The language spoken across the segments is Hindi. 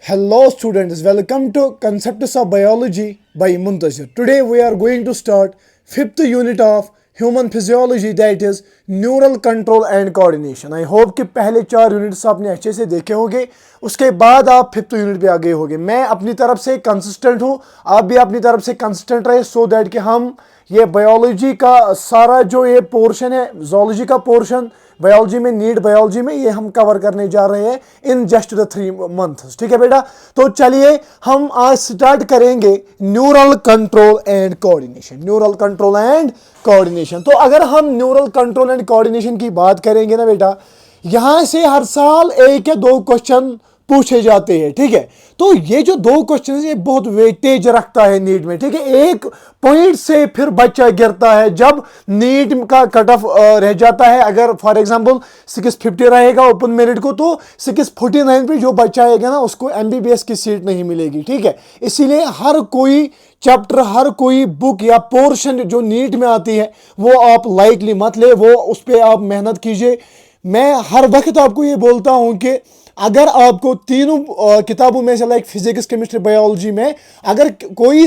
Hello students, welcome to Concepts of Biology by Muntazir. Today we are going to start 5th unit of Human Physiology, that is Neural Control and Coordination. I hope कि पहले 4 यूनिट्स आपने अच्छे से देखे होंगे, उसके बाद आप 5th यूनिट पे आ गए होंगे. मैं अपनी तरफ से कंसिस्टेंट हूँ, आप भी अपनी तरफ से कंसिस्टेंट रहे सो दैट कि हम ये बायोलॉजी का सारा जो ये पोर्शन है, जोलॉजी का पोर्शन बायोलॉजी में, नीट बायोलॉजी में, ये हम कवर करने जा रहे हैं इन जस्ट द 3 मंथ्स. ठीक है बेटा, तो चलिए हम आज स्टार्ट करेंगे neural control and coordination. Neural control and coordination. तो अगर हम न्यूरल कंट्रोल एंड कोऑर्डिनेशन की बात करेंगे ना बेटा, यहां से हर साल 1 या 2 क्वेश्चन पूछे जाते हैं. ठीक है, तो ये जो 2 क्वेश्चन है ये बहुत वेटेज रखता है नीट में. ठीक है, 1 पॉइंट से फिर बच्चा गिरता है जब नीट का कट ऑफ रह जाता है. अगर फॉर एग्जांपल 650 रहेगा ओपन मेरिट को, तो 649 पे जो बच्चा आएगा ना उसको एमबीबीएस की सीट नहीं मिलेगी. ठीक है, इसीलिए हर कोई चैप्टर, हर कोई बुक या पोर्शन जो नीट में आती है वो आप लाइटली मत ले, वो उस पर आप मेहनत कीजिए. मैं हर वक्त आपको ये बोलता हूं कि अगर आपको तीनों किताबों में से लाइक फिजिक्स, केमिस्ट्री, बायोलॉजी में अगर कोई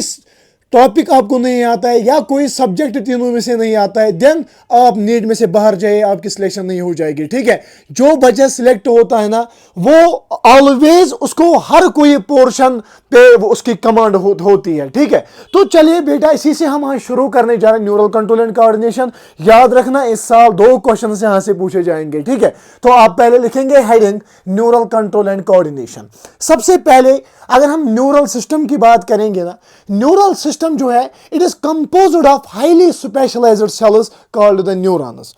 टॉपिक आपको नहीं आता है या कोई सब्जेक्ट तीनों में से नहीं आता है, देन आप नीट में से बाहर जाए, आपकी सिलेक्शन नहीं हो जाएगी. ठीक है, जो बच्चा सिलेक्ट होता है ना वो ऑलवेज उसको हर कोई पोर्शन पे उसकी कमांड होती है. ठीक है, तो चलिए बेटा इसी से हम आज शुरू करने जा रहे हैं न्यूरल कंट्रोल एंड कोऑर्डिनेशन. याद रखना इस साल 2 क्वेश्चन यहां से पूछे जाएंगे. ठीक है, तो आप पहले लिखेंगे heading neural control and coordination. सबसे पहले अगर हम न्यूरल सिस्टम की बात करेंगे ना, न्यूरल सिस्टम जो है it is composed of highly specialised cells called the neurons.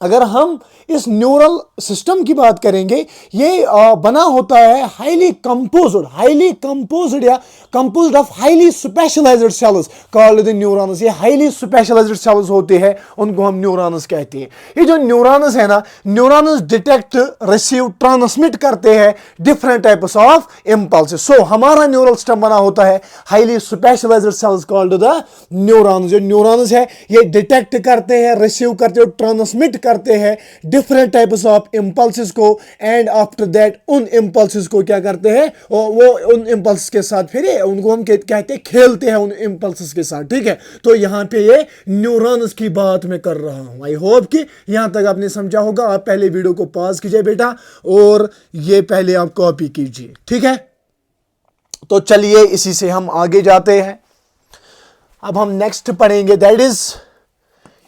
अगर हम इस न्यूरल सिस्टम की बात करेंगे, ये बना होता है हाईली कंपोज्ड या composed of highly specialised cells called the neurons. ये हाईली स्पेशलाइज्ड सेल्स होते हैं, उनको हम न्यूरॉन्स कहते हैं. ये जो न्यूरॉन्स है ना, न्यूरॉन्स डिटेक्ट, रिसीव, ट्रांसमिट करते हैं different types of impulses. So हमारा न्यूरल सिस्टम बना होता है highly specialised cells called the neurons. जो न्यूरॉन्स है ये डिटेक्ट करते हैं, रिसीव करते हैं, ट्रांसमिट करते हैं डिफरेंट टाइप्स ऑफ इंपल्सेस को, एंड आफ्टर दैट उन इंपल्सेस को क्या करते हैं, वो उन इंपल्स के साथ फिर उनको हम कहते हैं खेलते हैं उन इंपल्सेस के साथ. ठीक है, तो यहां पे ये न्यूरॉन्स की बात मैं कर रहा हूं. आई होप कि यहां तक आपने समझा होगा. आप पहले वीडियो को पॉज कीजिए बेटा और ये पहले आप कॉपी कीजिए. ठीक है, तो चलिए इसी से हम आगे जाते हैं. अब हम नेक्स्ट पढ़ेंगे, दैट इज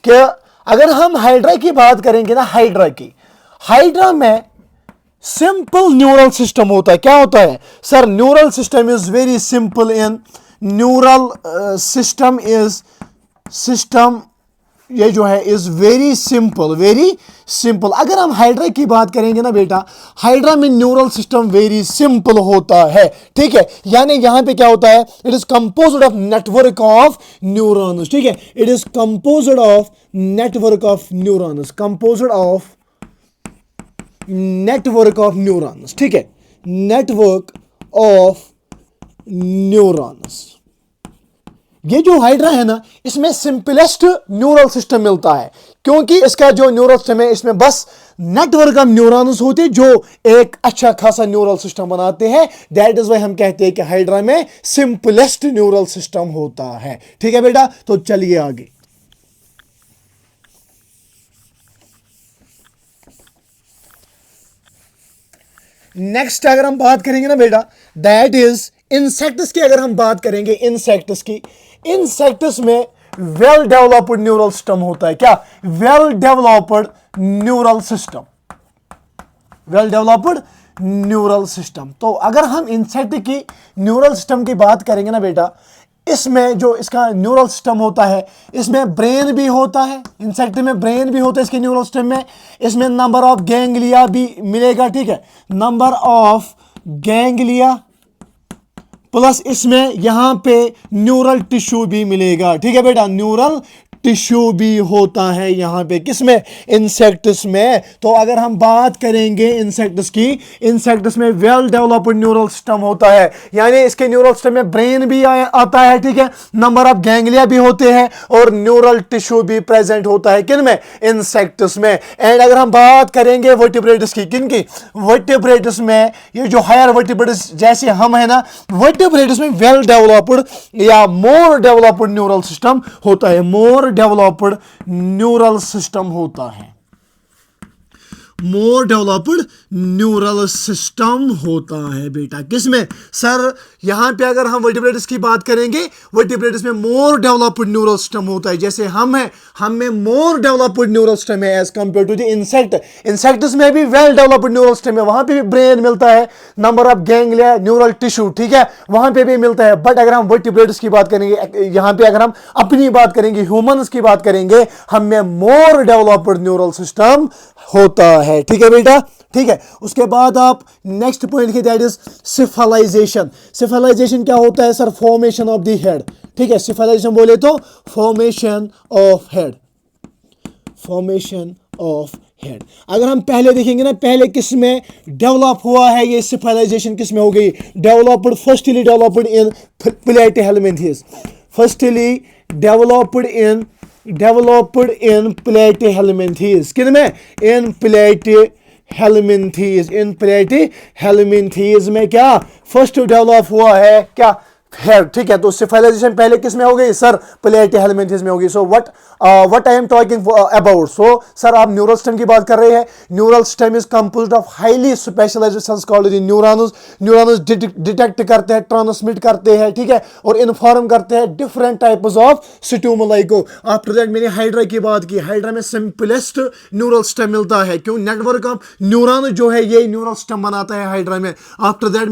क्या, अगर हम हाइड्रा की बात करेंगे ना, हाइड्रा में सिंपल न्यूरल सिस्टम होता है. क्या होता है sir? Neural system is very simple. In neural system ये जो है इज वेरी सिंपल. अगर हम हाइड्रा की बात करेंगे ना बेटा, हाइड्रा में न्यूरल सिस्टम वेरी सिंपल होता है. ठीक है, यानी यहां पे क्या होता है, it is composed of network of neurons. ठीक है, it is composed of network of neurons, ठीक है, नेटवर्क ऑफ न्यूरॉन्स. ये जो हाइड्रा है ना, इसमें सिंपलेस्ट न्यूरल सिस्टम मिलता है, क्योंकि इसका जो न्यूरल सिस्टम है इसमें बस नेटवर्क ऑफ न्यूरॉन्स होते हैं जो एक अच्छा खासा न्यूरल सिस्टम बनाते हैं. दैट इज वाई हम कहते हैं कि हाइड्रा में सिंपलेस्ट न्यूरल सिस्टम होता है. ठीक है बेटा, तो चलिए आगे. नेक्स्ट अगर हम बात करेंगे ना बेटा, दैट इज इंसेक्ट्स की. अगर हम बात करेंगे इंसेक्ट्स में वेल डेवलप्ड न्यूरल सिस्टम होता है. क्या? Well developed neural system. तो अगर हम इंसेक्ट की न्यूरल सिस्टम की बात करेंगे ना बेटा, इसमें जो इसका न्यूरल सिस्टम होता है, इसमें ब्रेन भी होता है, इंसेक्ट में ब्रेन भी होता है इसके न्यूरल सिस्टम में. इसमें नंबर ऑफ गैंग्लिया भी मिलेगा. ठीक है, नंबर ऑफ गैंग्लिया प्लस इसमें यहां पे न्यूरल टिश्यू भी मिलेगा. ठीक है बेटा, न्यूरल टिश्यू भी होता है यहाँ पे, किसमें, इंसेक्ट्स में। तो अगर हम बात करेंगे इंसेक्ट्स की, इंसेक्ट्स में वेल डेवलप्ड न्यूरल सिस्टम होता है, यानी इसके न्यूरल सिस्टम में ब्रेन भी आता है, ठीक है, नंबर ऑफ गैंग्लिया भी होते हैं और न्यूरल टिश्यू भी प्रेजेंट होता है, किन में, इंसेक्ट्स में। एंड अगर हम बात करेंगे वर्टिब्रेट्स की, किन की, वर्टिब्रेट्स में, ये जो हायर वर्टिब्रेट्स जैसे हम है ना, वर्टिब्रेट्स में वेल डेवलप्ड या मोर डेवलप्ड न्यूरल सिस्टम होता है, मोर डेवलप्ड न्यूरल सिस्टम होता है, मोर डेवलप्ड न्यूरल सिस्टम होता है बेटा, किसमें, सर यहां पे अगर हम वर्टिब्रेट्स की बात करेंगे, वर्टिब्रेट्स में मोर डेवलप्ड न्यूरल सिस्टम होता है, जैसे हम है, हम में मोर डेवलप्ड न्यूरल सिस्टम है as compare to the insect. Insects में भी वेल डेवलप्ड न्यूरल सिस्टम है, वहां पे भी ब्रेन मिलता है, number of ganglia, neural tissue, ठीक है, वहां पे भी मिलता है। बट अगर हम वर्टिब्रेट्स की बात करेंगे, यहां पे अगर हम अपनी बात करेंगे, ह्यूमंस की बात करेंगे, हम में मोर डेवलप्ड न्यूरल सिस्टम होता है, ठीक है बेटा, ठीक है। उसके बाद आप नेक्स्ट पॉइंट की, दैट इज सिफलाइजेशन। सिफलाइजेशन क्या होता है sir, formation of the head, ठीक है, सिफलाइजेशन बोले तो formation of head, formation of head. अगर हम पहले देखेंगे ना, पहले किस में डेवलप हुआ है ये सिफलाइजेशन, किस में हो गई, developed, firstly developed in platyhelminthes, firstly developed in platyhelminthes, किन में, इन प्लेटिहेल्मिन्थेस, इन प्लेटिहेल्मिन्थेस में क्या फर्स्ट डेवलप हुआ है, क्या, हेड, ठीक है। तो सिफलाइजेशन पहले किस में हो गई सर, प्लेटिहेल्मिन्थेस में होगी। So what I am talking about, so sir आप न्यूरल सिस्टम की बात कर रहे हैं, neural system is composed of highly specialised cells called the neurons. Neurons detect करते हैं, ट्रांसमिट करते हैं, ठीक है, और इन्फॉर्म करते हैं डिफरेंट टाइप्स ऑफ स्टिमुलाई को। आफ्टर दैट मैंने हाइड्रा की बात की, हाइड्रा में सिंपलेस्ट न्यूरल सिस्टम मिलता है, क्यों, नेटवर्क ऑफ न्यूरॉन जो है ये न्यूरल सिस्टम बनाता है हाइड्रा में। आफ्टर दैट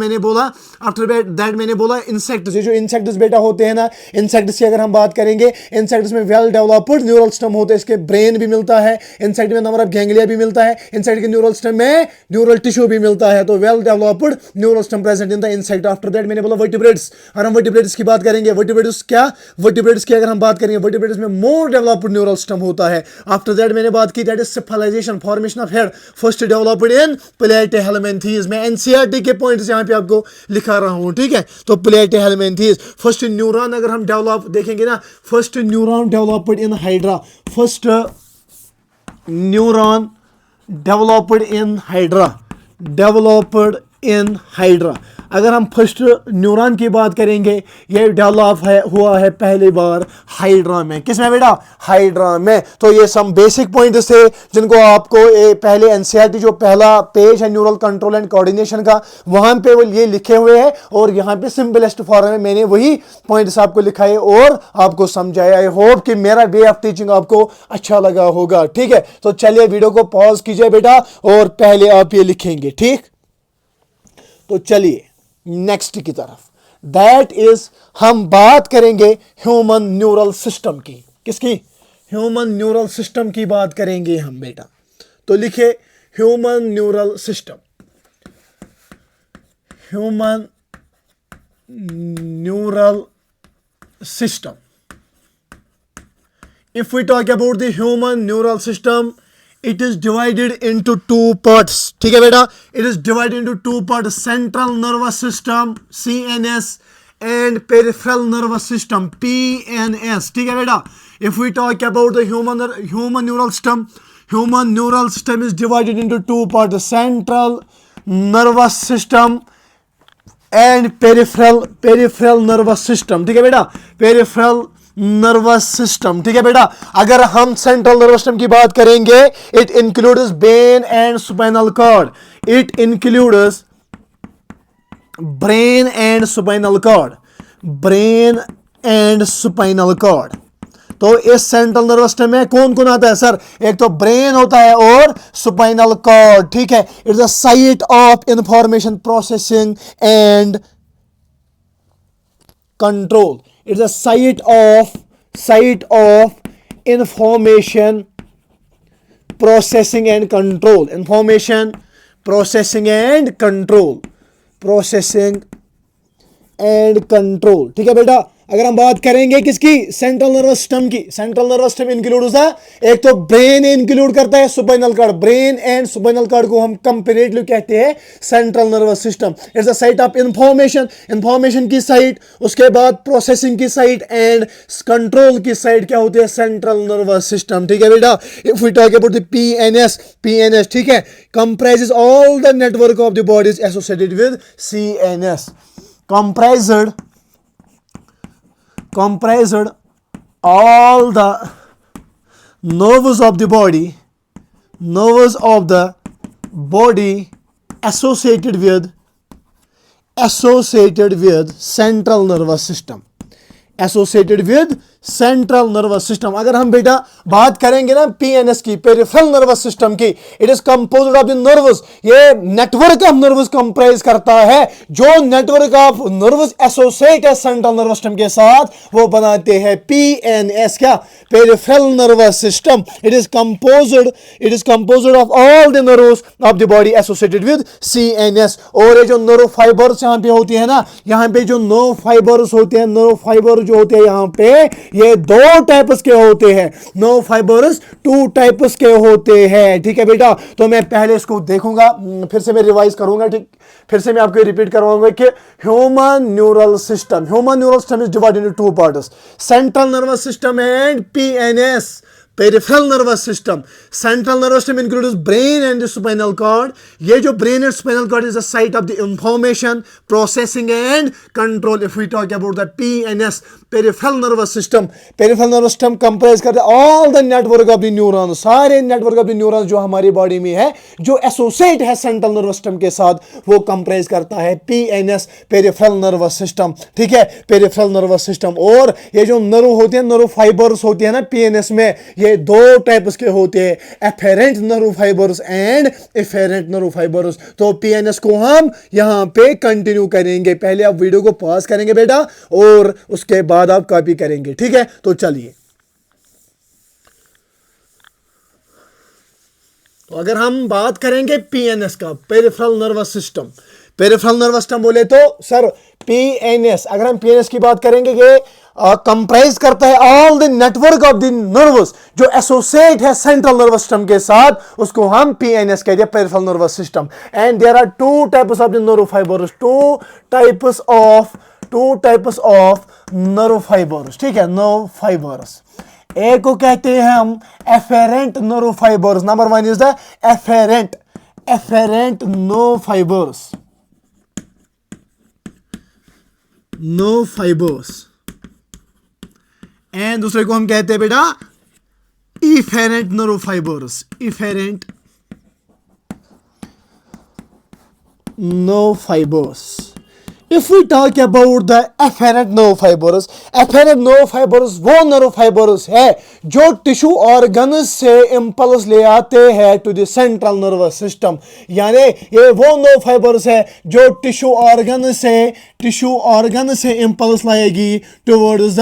मैंने बोला इंसेक्ट, जो इंसेक्ट्स बेटा होते हैं ना, इंसेक्ट्स की अगर हम बात करेंगे, इंसेक्ट्स में वेल डेवलप्ड न्यूरल सिस्टम होते हैं, इसके ब्रेन भी मिलता है, इंसेक्ट में नंबर ऑफ गैंग्लिया भी मिलता है, इंसेक्ट के न्यूरल सिस्टम में न्यूरल टिश्यू भी मिलता है, तो well developed neural system present in the insect. After that मैंने बोला वर्टिब्रेट्स, और हम वर्टिब्रेट्स की बात करेंगे, वर्टिब्रेट्स क्या, वर्टिब्रेट्स की अगर हम बात करेंगे, वर्टिब्रेट्स में मोर डेवलप्ड न्यूरल सिस्टम होता है। आफ्टर दैट मैंने बात की, that is cephalization, formation of head, first developed in platyhelminthes. मैं एनसीईआरटी के पॉइंट्स यहां पे आपको लिखा रहा हूं, ठीक है। तो प्लेटिहेल्मिन्थेस, फर्स्ट न्यूरॉन अगर हम डेवलप देखेंगे ना, first neuron developed in hydra, first neuron developed in hydra, developed in hydra. अगर हम फर्स्ट न्यूरॉन की बात करेंगे, ये डेवलप हुआ है पहली बार हाइड्रा में, किसमें बेटा, हाइड्रा में। तो ये सम बेसिक पॉइंट्स थे जिनको आपको पहले एनसीईआरटी जो पहला पेज है न्यूरल कंट्रोल एंड कोऑर्डिनेशन का, वहां पे वो ये लिखे हुए हैं, और यहाँ पे सिंपलेस्ट फॉर्म में मैंने वही पॉइंट्स आपको लिखाए और आपको समझाया। आई होप कि मेरा वे ऑफ टीचिंग आपको अच्छा लगा होगा, ठीक है। तो चलिए वीडियो को पॉज कीजिए बेटा, और पहले आप ये लिखेंगे, ठीक। तो चलिए नेक्स्ट की तरफ, दैट इज हम बात करेंगे ह्यूमन न्यूरल सिस्टम की, किसकी, ह्यूमन न्यूरल सिस्टम की बात करेंगे हम बेटा। तो लिखे human neural system, human neural system. If we talk about the human neural system, it is divided into two parts, ठीक है बेटा, it is divided into two parts, central nervous system CNS and peripheral nervous system PNS, ठीक है बेटा। If we talk about the human neural system is divided into two parts, central nervous system and peripheral nervous system, ठीक है बेटा, peripheral नर्वस सिस्टम, ठीक है बेटा। अगर हम सेंट्रल नर्वस सिस्टम की बात करेंगे, it includes brain and spinal cord, it includes brain and spinal cord, brain and spinal cord. तो इस सेंट्रल नर्वस सिस्टम में कौन कौन आता है सर, एक तो ब्रेन होता है और स्पाइनल कॉर्ड, ठीक है। It's a site of information processing and control, it's a site of information processing and control, information processing and control, ठीक है बेटा। अगर हम बात करेंगे किसकी, सेंट्रल नर्वस सिस्टम की, सेंट्रल नर्वस सिस्टम इंक्लूड होता है, एक तो ब्रेन इंक्लूड करता है, spinal cord, brain and spinal cord को हम कंपैरेटिवली कहते हैं central nervous system. It's a site of information, information की साइट, उसके बाद प्रोसेसिंग की साइट एंड कंट्रोल की साइट क्या होती है, सेंट्रल नर्वस सिस्टम। ठीक है बेटा, if we talk about the PNS, PNS ठीक है, comprises all the network of the body is associated with CNS, comprised all the nerves of the body, nerves of the body associated with central nervous system, associated with central nervous system. अगर हम बेटा बात करेंगे ना पीएनएस की, पेरिफेरल नर्वस सिस्टम की, it is composed of the nerves, ये नेटवर्क ऑफ नर्व्स कंप्राइज करता है, जो नेटवर्क ऑफ नर्व्स एसोसिएट है सेंट्रल नर्वस सिस्टम के साथ, वो बनाते हैं पीएनएस, क्या, peripheral nervous system. It is composed of all the nerves of the body associated with CNS. और ये जो नर्व फाइबर्स यहाँ पे होती है ना, यहाँ पे जो नर्व फाइबर्स होते हैं, नर्व फाइबर जो होते हैं यहाँ पे, ये दो टाइप्स के होते हैं, नर्व फाइबर्स टू टाइप्स के होते हैं। ठीक है बेटा, तो मैं पहले इसको देखूंगा, फिर से मैं रिवाइज करूंगा, ठीक, फिर से मैं आपको रिपीट करवाऊंगा कि human neural system is divided into two parts, central nervous system and PNS, peripheral nervous system. Central nervous system includes brain and spinal cord. ये जो brain and spinal cord is the site of the information, processing and control. If we talk about the PNS, peripheral nervous system, peripheral nervous system comprise करता है all the network of the neuron, सारे नेटवर्क ऑफ द न्यूरॉन जो हमारी बॉडी में है, जो एसोसिएट है सेंट्रल नर्वस सिस्टम के साथ, वो कंप्राइज करता है पीएनएस, पेरिफेरल नर्वस सिस्टम। ठीक है, पेरिफेरल नर्वस सिस्टम। और ये जो नर्व होते हैं, नर्व फाइबर्स होते हैं ना पीएनएस में, ये दो टाइप्स के होते हैं, afferent nerve fibres and efferent nerve fibres. तो पीएनएस को हम यहां पे कंटिन्यू करेंगे, पहले आप वीडियो को पॉज करेंगे बेटा और उसके बाद आप कॉपी करेंगे। ठीक है, तो चलिए, तो अगर हम बात करेंगे पीएनएस का, peripheral nervous system, peripheral nervous system बोले तो सर पीएनएस, अगर हम पीएनएस की बात करेंगे, ये कंप्राइज करता है all the network of the nerves जो एसोसिएट है सेंट्रल नर्वस सिस्टम के साथ, उसको हम पीएनएस कहते हैं, peripheral nervous system. And there are two types of the nerve fibres, two types of nerve fibres. ठीक है, नर्व फाइबर्स, एक को कहते हैं हम afferent nerve fibres. Number one is the afferent nerve fibres, and दूसरे को हम कहते हैं बेटा efferent nerve fibres, efferent nerve fibres. If we talk about the afferent nerve fibers वो नर्व फाइबर्स है जो टिश्यू ऑर्गन से इंपल्स ले आते हैं to the central nervous system. यानी ये वो नर्व फाइबर्स है जो टिश्यू ऑर्गन से इंपल्स लाएगी towards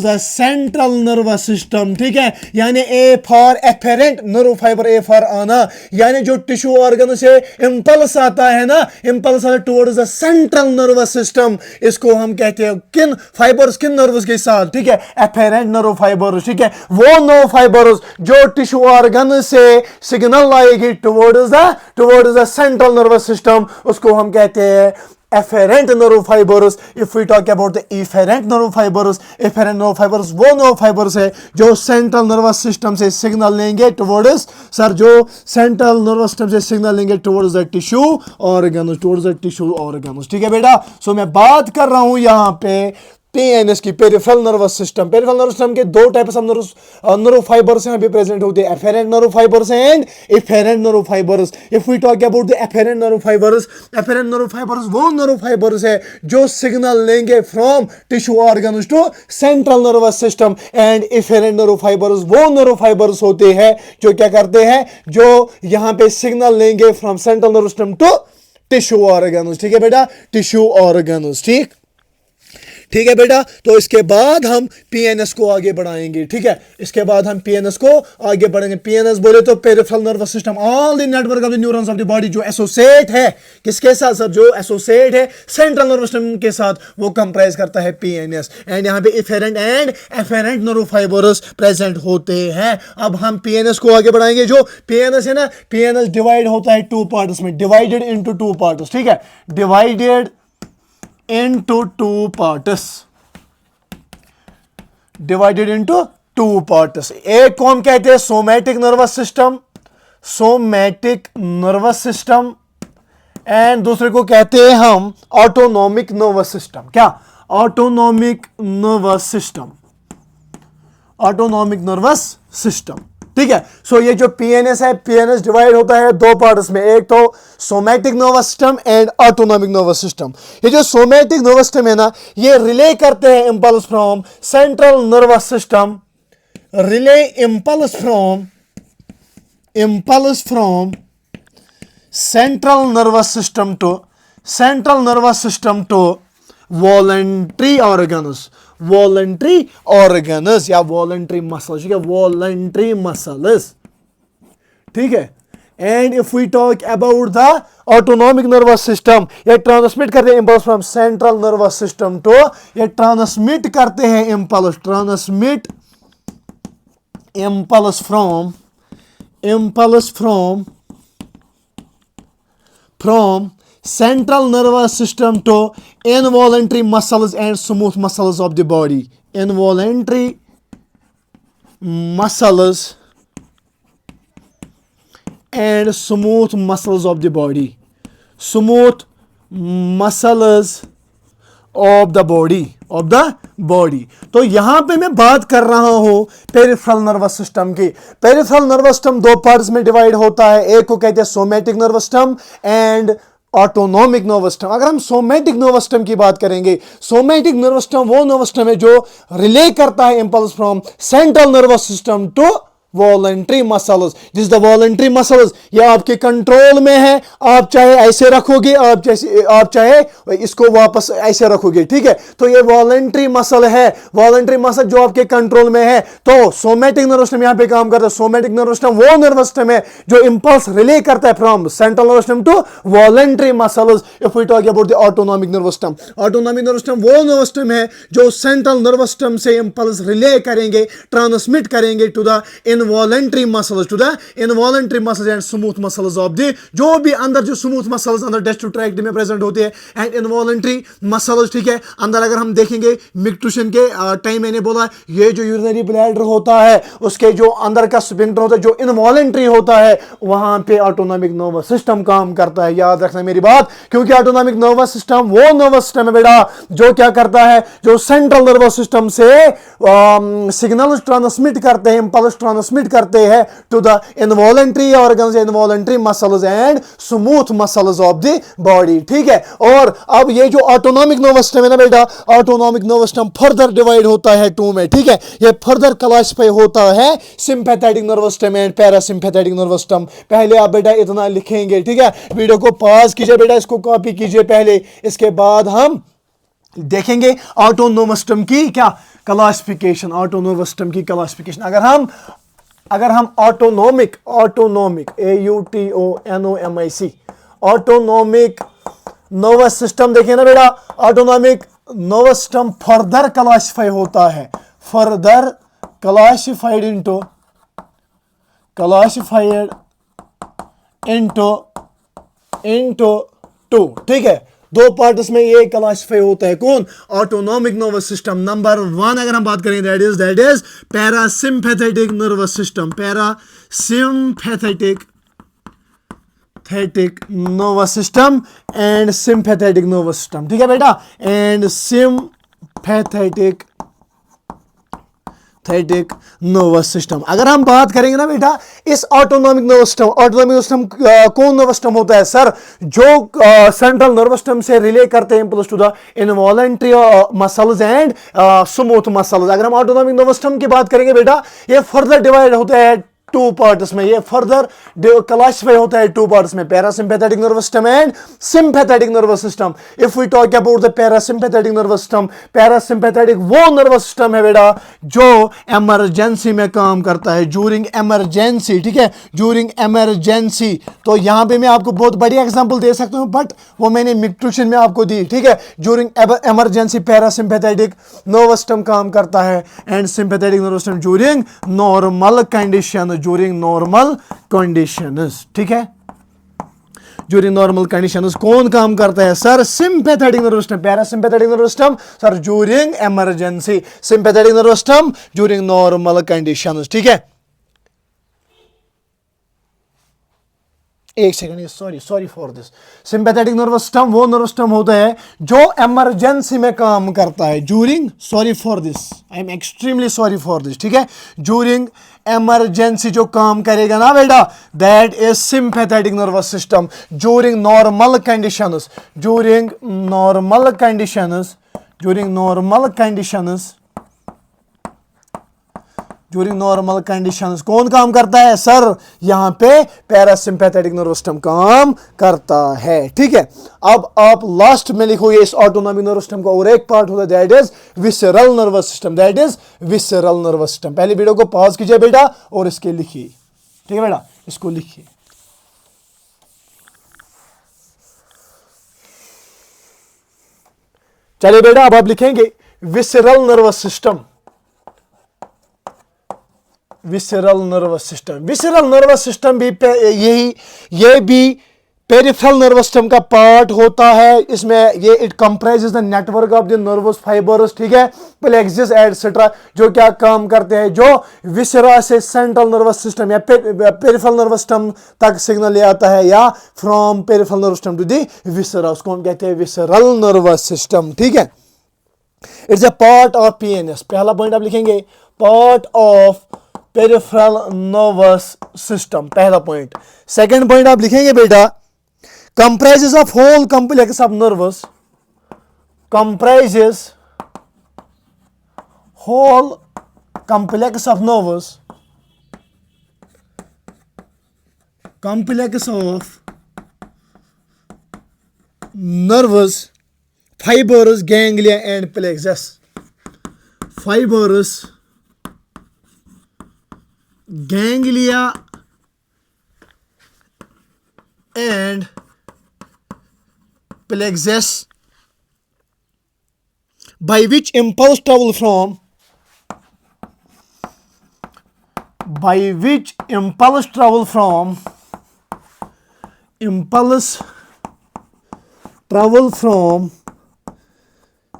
the central nervous system. ठीक है, यानी A for afferent nerve fibre, A for आना, यानी जो टिश्यू ऑर्गन से इंपल्स आता है ना, इंपल्स आता है towards the central nervous system, इसको हम कहते हैं किन फाइबर्स, किन नर्व्स के साथ। ठीक है, एफेरेंट नर्व फाइबर्स। ठीक है, वो नर्व फाइबर्स जो टिश्यू ऑर्गन से सिग्नल लाएगी towards the central nervous system, उसको हम कहते हैं efferent nerve fibers. If we talk about the efferent nerve fibers वो nerve fibers है जो सेंट्रल नर्वस सिस्टम से सिग्नल लेंगे टुवर्ड्स, सर जो सेंट्रल नर्वस सिस्टम से सिग्नल लेंगे टुवर्ड्स द टिश्यू ऑर्गन्स। ठीक है बेटा, सो मैं बात कर रहा हूं यहां पे पीएनएस की, peripheral nervous system. Peripheral nervous system के दो टाइप्स ऑफ नर्व फाइबर्स यहाँ पे प्रेजेंट होते हैं, afferent nerve fibres and efferent nerve fibres. If we talk about the afferent nerve fibres वो नर्व फाइबर्स है जो सिग्नल लेंगे from tissue organs to central nervous system. And efferent nerve fibres वो नर्व फाइबर्स होते हैं जो क्या करते हैं, जो यहाँ पे सिग्नल लेंगे from central nervous system to tissue organs. ठीक है बेटा, टिश्यू ऑर्गन्स। ठीक है बेटा। तो इसके बाद हम पीएनएस को आगे बढ़ाएंगे, ठीक है, इसके बाद हम पीएनएस को आगे बढ़ेंगे। पीएनएस बोले तो peripheral nervous system, all the network of the neurons of the body जो एसोसिएट है किसके साथ सर, जो एसोसिएट है सेंट्रल नर्वस सिस्टम के साथ, वो कंप्राइज करता है पीएनएस। एंड यहाँ पे इफेरेंट एंड एफेरेंट न्यूरोफाइबर्स प्रेजेंट होते हैं। अब हम पीएनएस को आगे बढ़ाएंगे। जो पीएनएस है ना, पीएनएस डिवाइड होता है टू पार्ट्स में, डिवाइडेड इनटू टू पार्ट्स, ठीक है, divided into two parts, divided into two parts. एक को हम कहते हैं somatic nervous system, somatic nervous system, and दूसरे को कहते हैं हम ऑटोनॉमिक नर्वस सिस्टम। क्या? Autonomic nervous system, autonomic nervous system, ठीक है। सो ये जो पीएनएस है, पीएनएस डिवाइड होता है दो पार्ट्स में, एक तो somatic nervous system and autonomic nervous system. ये जो सोमैटिक नर्वस सिस्टम है ना, ये रिले करते हैं impulse from central nervous system, relay impulse from central nervous system to voluntary organs, या voluntary muscles, ठीक है, voluntary muscles, ठीक है। And if we talk about the autonomic nervous system, ये ट्रांसमिट करते हैं impulse from central nervous system to, ये ट्रांसमिट करते हैं impulse, transmit impulse from central nervous system to involuntary muscles and smooth muscles of the body, involuntary muscles and smooth muscles of the body, smooth muscles of the body। तो यहां पे मैं बात कर रहा हूं पेरिफेरल नर्वस सिस्टम की। पेरिफेरल नर्वस सिस्टम दो पार्ट्स में डिवाइड होता है, एक को कहते हैं somatic nervous system and autonomic nervous system. अगर हम सोमैटिक नर्वस सिस्टम की बात करेंगे, सोमैटिक नर्वस सिस्टम वो नर्वस सिस्टम है जो रिले करता है impulse from central nervous system to voluntary muscles. जिस द वॉलंटरी मसल्स, ये आपके कंट्रोल में है, आप चाहे ऐसे रखोगे, आप चाहे इसको वापस ऐसे रखोगे, ठीक है। तो ये वॉलंटरी मसल है, वॉलंटरी मसल जो आपके कंट्रोल में है। तो सोमैटिक नर्वस सिस्टम यहां पे काम करता है। सोमैटिक नर्वस सिस्टम वो नर्वस सिस्टम है जो इंपल्स रिले करता है from central nervous system to voluntary muscles. If we talk about the autonomic nervous system, autonomic nervous system वो नर्वस सिस्टम है जो सेंट्रल नर्वस सिस्टम से इंपल्स रिले करेंगे, ट्रांसमिट करेंगे to the involuntary muscles, to the involuntary muscles and smooth muscles of the, जो भी अंदर जो smooth muscles अंदर digestive tract में प्रेजेंट होते हैं, and involuntary muscles, ठीक है। अंदर अगर हम देखेंगे मिक्टूशन के टाइम मैंने बोला ये जो यूरिनरी ब्लैडर होता है उसके जो अंदर का स्फिंक्टर होता है जो इनवॉलेंट्री होता है, वहां पे ऑटोनॉमिक नर्वस सिस्टम काम करता है। याद रखना मेरी बात, क्योंकि ऑटोनॉमिक नर्वस सिस्टम वो नर्वस सिस्टम है बेटा जो क्या करता है, जो सेंट्रल नर्वस सिस्टम से सिग्नल ट्रांसमिट करते हैं, इंपल्स ट्रांसमिट करते हैं to the involuntary organs, involuntary muscles and smooth muscles of the body, ठीक है। और अब ये जो ऑटोनॉमिक नर्वस सिस्टम है ना बेटा, autonomic nervous system further divide होता है टू में, ठीक है। ये फर्दर क्लासिफाई होता है sympathetic nervous system and parasympathetic nervous system. पहले आप बेटा इतना लिखेंगे, ठीक है। वीडियो को पॉज कीजिए बेटा, इसको कॉपी कीजिए पहले, इसके बाद हम देखेंगे ऑटोनोमस सिस्टम की क्या क्लासिफिकेशन, ऑटोनोमस सिस्टम की क्लासिफिकेशन। अगर हम autonomic AUTONOMIC autonomic nervous system देखें ना बेटा, autonomic nervous system further classify होता है, फर्दर क्लासिफाइड इनटू टू, ठीक है। दो पार्ट्स में ये क्लासिफाई होता है, कौन? Autonomic nervous system. नंबर 1 अगर हम बात करें that is parasympathetic nervous system, parasympathetic nervous system and sympathetic nervous system, ठीक है बेटा, एंड सिंपैथेटिक नर्वस सिस्टम। अगर हम बात करेंगे ना बेटा इस ऑटोनॉमिक नर्वस सिस्टम कौन नर्वस सिस्टम होता है सर, जो सेंट्रल नर्वस सिस्टम से रिले करते हैं impulse to the involuntary muscles and smooth muscles. अगर हम ऑटोनॉमिक नर्वस सिस्टम की बात करेंगे बेटा, ये फर्दर डिवाइड होता है टू पार्ट्स में, ये फर्दर क्लासिफाई होता है टू पार्ट्स में, parasympathetic nervous system and sympathetic nervous system. If we talk about the parasympathetic nervous system, parasympathetic वो नर्वस सिस्टम है बेटा जो इमरजेंसी में काम करता है, ड्यूरिंग इमरजेंसी, ठीक है, ड्यूरिंग इमरजेंसी। तो यहां पे मैं आपको बहुत बड़ी एग्जांपल दे सकता हूं, बट वो मैंने ट्यूशन में आपको दी, ठीक है। During emergency parasympathetic nervous system काम करता है and sympathetic nervous system during normal condition, during normal conditions, ठीक है। ड्यूरिंग नॉर्मल कंडीशंस कौन काम करता है sir? Sympathetic nervous system. Parasympathetic nervous system sir during emergency, sympathetic nervous system during normal conditions, ठीक है। एक second, sorry for this. Sympathetic nervous system वो नर्वस सिस्टम होता है जो इमरजेंसी में काम करता है, during, sorry for this, I am extremely sorry for this, ठीक है। ड्यूरिंग इमरजेंसी जो काम करेगा ना बेटा, that is sympathetic nervous system. During normal conditions, during normal conditions, during normal conditions, during normal conditions कौन काम करता है सर? यहां पे पैरासिम्पैथेटिक नर्वस सिस्टम काम करता है, ठीक है। अब आप लास्ट में लिखोगे इस ऑटोनॉमिक नर्वस सिस्टम का और एक पार्ट होता है, that is visceral nervous system, that is visceral nervous system. पहले वीडियो को पॉज कीजिए बेटा और इसके लिखिए, ठीक है बेटा, इसको लिखिए। चलिए बेटा अब आप लिखेंगे visceral nervous system, visceral nervous system. Visceral nervous system भी ये भी पेरिफेरल नर्वस सिस्टम का पार्ट होता है। इसमें ये it comprises the network of the nervous fibres, ठीक है, प्लेक्सिस एटसेट्रा, जो क्या काम करते हैं, जो विसरा से सेंट्रल नर्वस सिस्टम या पेरिफेरल नर्वस सिस्टम तक सिग्नल ले आता है, या from peripheral nervous system to the viscera, उसको हम कहते हैं विसरल नर्वस सिस्टम, ठीक है। It's a part of PNS. पहला पॉइंट आप लिखेंगे part of peripheral nervous system, पहला पॉइंट। सेकंड पॉइंट आप लिखेंगे बेटा comprises of whole complex of nervous, comprises whole complex of nervous, complex of nervous fibers, ganglia and plexus. Fibers, ganglia and plexus, by which impulse travel from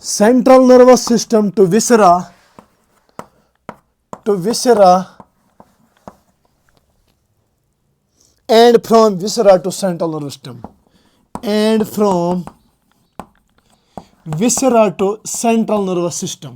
central nervous system to viscera and from viscera to central nervous system, and from viscera to central nervous system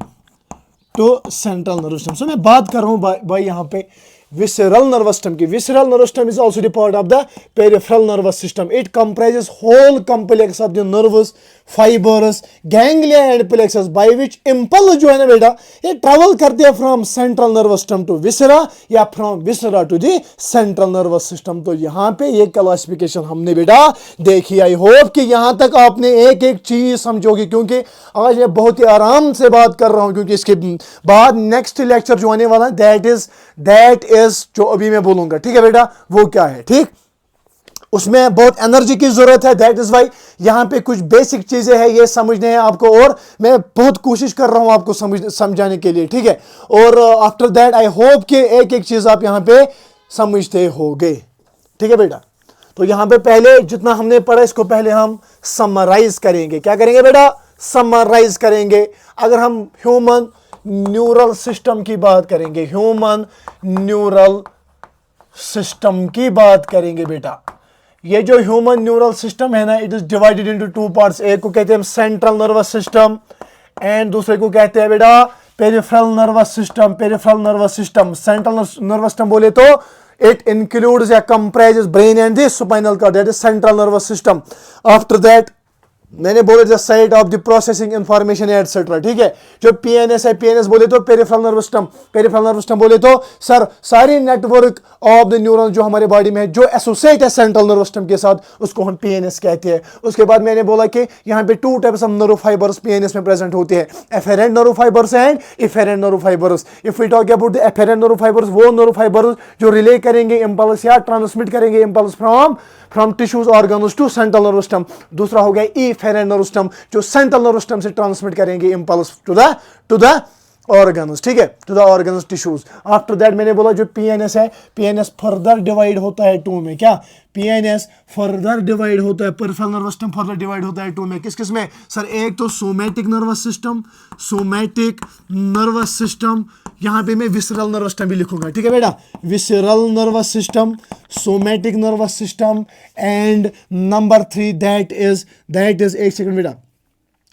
So मैं बात कर रहा हूं भाई यहाँ पे visceral nervous system की. Visceral nervous system is also the part of the peripheral nervous system. It comprises whole complex of the nervous fibers, ganglia and plexus, by which impulse जो है ना बेटा ये travel करते हैं from central nervous system to viscera या from viscera to the central nervous system. तो यहाँ पे ये क्लासिफिकेशन हमने बेटा देखी. आई होप कि यहाँ तक आपने एक एक चीज समझोगे, क्योंकि आज मैं बहुत ही आराम से बात कर रहा हूँ, क्योंकि इसके बाद नेक्स्ट लेक्चर जो आने वाला है दैट इज जो अभी मैं बोलूंगा, ठीक है बेटा, वो क्या है, ठीक, उसमें बहुत एनर्जी की जरूरत है. दैट इज वाई यहां पे कुछ बेसिक चीजें हैं, ये समझने हैं आपको, और मैं बहुत कोशिश कर रहा हूं आपको समझाने के लिए, ठीक है. और आफ्टर दैट आई होप कि एक एक चीज आप यहां पे समझते होगे, ठीक है बेटा. तो यहां पे पहले जितना हमने पढ़ा इसको पहले हम समराइज करेंगे. क्या करेंगे बेटा? समराइज करेंगे. अगर हम ह्यूमन न्यूरल सिस्टम की बात करेंगे, ह्यूमन न्यूरल सिस्टम की बात करेंगे बेटा, ये जो ह्यूमन न्यूरल सिस्टम है ना, it is divided into two parts. एक को कहते हैं सेंट्रल नर्वस सिस्टम एंड दूसरे को कहते हैं बेटा peripheral nervous system. Peripheral nervous system, central nervous system बोले तो इट इंक्लूड्स या comprises brain and the spinal cord, that is central nervous system. After that मैंने बोला the site of the processing information etcetera, ठीक है। जो पीएनएस है, पीएनएस बोले तो peripheral nervous system, peripheral nervous system बोले तो सर सारी नेटवर्क ऑफ द न्यूरॉन जो हमारे बॉडी में है जो एसोसिएट है सेंट्रल नर्वस सिस्टम के साथ, उसको हम पीएनएस कहते हैं। उसके बाद मैंने बोला कि यहाँ पे 2 types of nerve fibres PNS में प्रेजेंट होते हैं, afferent nerve fibres and efferent nerve fibres. If we talk about the afferent nerve fibres, वो नर्व फाइबर्स जो रिले करेंगे इंपल्स या ट्रांसमिट करेंगे impulse from tissues organs to central nervous system. दूसरा हो गया इफेरेंट नर्वस सिस्टम जो सेंट्रल नर्वस सिस्टम से ट्रांसमिट करेंगे इंपल्स टू द ऑर्गन्स, ठीक है, to the organs tissues. After that मैंने बोला जो पीएनएस है, पीएनएस फर्दर डिवाइड होता है 2 में। क्या पीएनएस फर्दर डिवाइड होता है, peripheral nervous system further divide होता है 2 में। किस किस में सर? एक तो somatic nervous system, somatic nervous system, यहां पे मैं विसरल नर्वस सिस्टम भी लिखूंगा, ठीक है बेटा, visceral nervous system, somatic nervous system and number 3 that is एक सेकंड बेटा,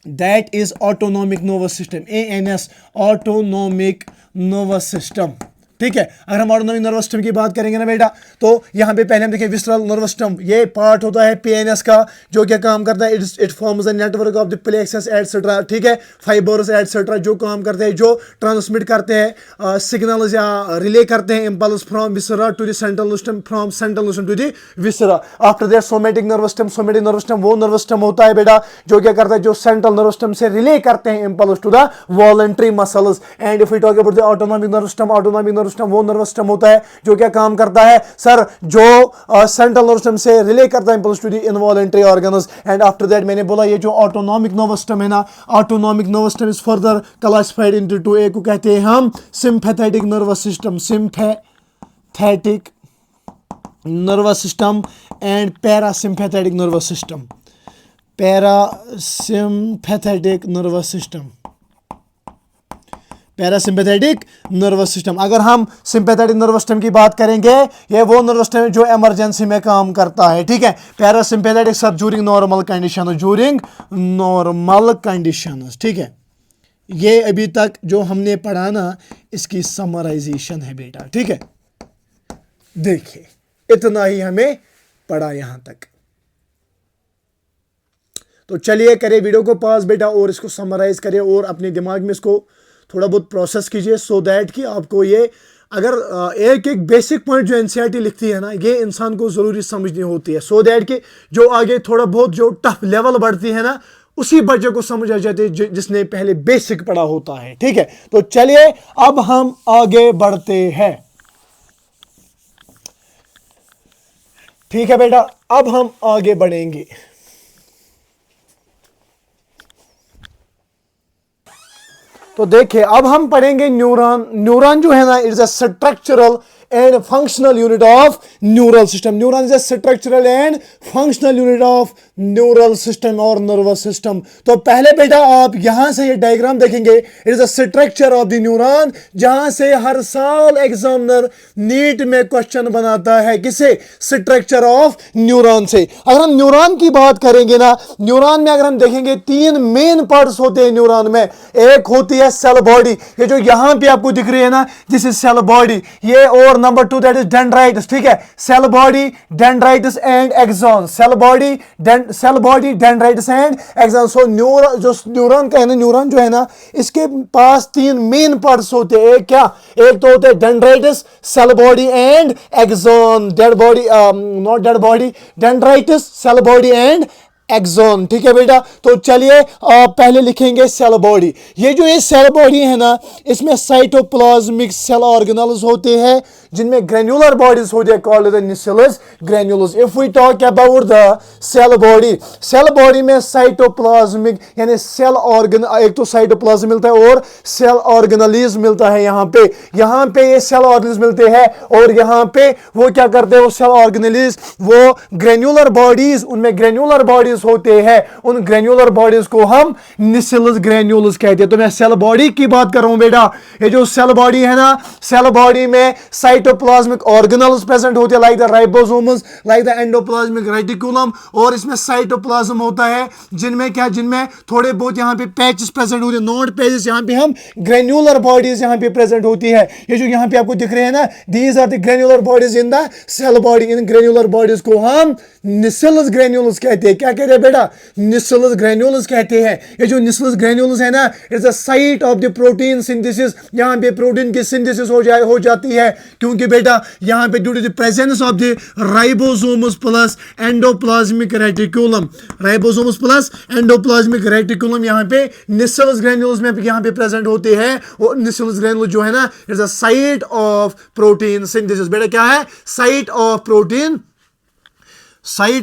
that is autonomic nervous system, ANS, autonomic nervous system, ठीक है। अगर हम ऑटोनॉमिक नर्वस सिस्टम की बात करेंगे ना बेटा, तो यहाँ पे पहले हम देखें विसरल नर्वस सिस्टम, ये पार्ट होता है पीएनएस का जो क्या काम करता है, it forms the network of the plexus etcetera, ठीक है, फाइबर्स एटसेट्रा जो काम करते हैं, जो ट्रांसमिट करते हैं सिग्नल्स या रिले करते हैं impulse from viscera to the central nervous system, from central nervous system to the viscera. After that somatic nervous system, somatic nervous system वो नर्वस सिस्टम होता है बेटा जो क्या करता है, जो सेंट्रल नर्वस सिस्टम से रिले करते हैं impulse to the voluntary muscles. And if we talk about the autonomic nervous system, autonomic nervous system वो नर्वस सिस्टम होता है जो क्या काम करता है सर, जो सेंट्रल नर्वस सिस्टम से रिले करता है impulse to the involuntary organs. And after that मैंने बोला ये जो ऑटोनॉमिक नर्वस सिस्टम है ना, autonomic nervous system is further classified into 2, एक को कहते हैं हम sympathetic nervous system, sympathetic nervous system and parasympathetic nervous system, parasympathetic nervous system, parasympathetic nervous system. अगर हम सिंपैथेटिक नर्वस सिस्टम की बात करेंगे, ये वो नर्वस सिस्टम है जो इमरजेंसी में काम करता है, ठीक है। Parasympathetic sir during normal condition, during normal conditions, ठीक है। ये अभी तक जो हमने पढ़ा ना इसकी समराइजेशन है बेटा, ठीक है। देखिए इतना ही हमें पढ़ा यहां तक। तो चलिए करें वीडियो को पॉज बेटा और इसको समराइज करें और अपने दिमाग में इसको थोड़ा बहुत प्रोसेस कीजिए, सो दैट कि आपको ये अगर एक एक बेसिक पॉइंट जो एनसीईआरटी लिखती है ना, ये इंसान को जरूरी समझनी होती है, सो दैट कि जो आगे थोड़ा बहुत जो टफ लेवल बढ़ती है ना, उसी बच्चे को समझ आ जाती है जिसने पहले बेसिक पढ़ा होता है, ठीक है। तो चलिए अब हम आगे बढ़ते हैं, ठीक है बेटा, अब हम आगे बढ़ेंगे। तो देखिए अब हम पढ़ेंगे न्यूरॉन। न्यूरॉन जो है ना it's a structural and functional unit of neural system. Neuron is a structural and functional unit of neural system और नर्वस सिस्टम। तो पहले बेटा आप यहां से ये डायग्राम देखेंगे, it is a structure of the neuron, जहां से हर साल एग्जामिनर नीट में क्वेश्चन बनाता है, किसे? स्ट्रक्चर ऑफ न्यूरॉन से। अगर हम न्यूरॉन की बात करेंगे ना, न्यूरॉन में अगर हम देखेंगे 3 मेन पार्ट्स होते हैं न्यूरॉन में। एक होती है सेल बॉडी, ये जो यहां पे आपको दिख रही है ना, दिस इज सेल बॉडी ये, और नंबर 2 दैट इज डेंड्राइटिस, ठीक है। Cell body, dendrites and axon, cell body dendrites and axon. So neuron जो न्यूरॉन का है ना, न्यूरॉन जो है ना, इसके पास 3 मेन पार्ट्स होते हैं। एक क्या? एक तो होते हैं dendrites, cell body and axon. Dead body not dead body, dendrites, cell body and axon, ठीक है बेटा। तो चलिए पहले लिखेंगे सेल बॉडी। ये जो ये सेल बॉडी है ना, इसमें साइटोप्लाज्मिक सेल ऑर्गेनेल्स होते हैं जिनमें ग्रेन्युलर बॉडीज होती है, called the nucleus granules. If we talk about the cell body, cell body में साइटोप्लाज्मिक यानी सेल ऑर्गन, एक तो साइटोप्लाज्म मिलता है और सेल ऑर्गेनेल्स मिलता है। यहाँ पे ये सेल ऑर्गेनेल्स मिलते हैं और यहाँ पे वो क्या करते हैं, वो सेल ऑर्गेनेल्स वो ग्रेन्युलर बॉडीज, उनमें ग्रेन्युलर बॉडीज होते हैं, उन ग्रेन्युलर बॉडीज को हम न्यूक्लियस ग्रेन्युलस कहते हैं। तो मैं सेल बॉडी की बात कर रहा हूं बेटा। ये जो सेल बॉडी है ना, सेल बॉडी में साइटोप्लाज्मिक ऑर्गेनेल्स प्रेजेंट होते हैं, like the ribosomes, like the endoplasmic reticulum, और इसमें साइटोप्लाज्म होता है जिनमें क्या, जिनमें थोड़े बहुत यहाँ पे पैचेस प्रेजेंट होते हैं, नोड पैचेस। यहाँ पे हम ग्रेन्युलर बॉडीज यहाँ पे प्रेजेंट होती है। ये जो यहाँ पे आपको दिख रहे हैं ना, these are the granular bodies in the cell body. इन ग्रेन्युलर बॉडीज को हम न्यूक्लियस ग्रेन्युलस कहते हैं। क्या कहते कहते हैं बेटा? निसलस ग्रेन्यूल्स कहते हैं। ये जो निसलस ग्रेन्यूल्स है ना, it's the site of the protein synthesis. यहाँ पे प्रोटीन की सिंथेसिस हो जाती है, क्योंकि बेटा यहाँ पे due to the presence of the ribosomes plus endoplasmic reticulum, ribosomes plus endoplasmic reticulum यहाँ पे निसलस ग्रेन्यूल्स में यहाँ पे प्रेजेंट होते हैं। और निसलस ग्रेन्यूल जो है ना, it's the site of protein synthesis. बेटा क्या है? Site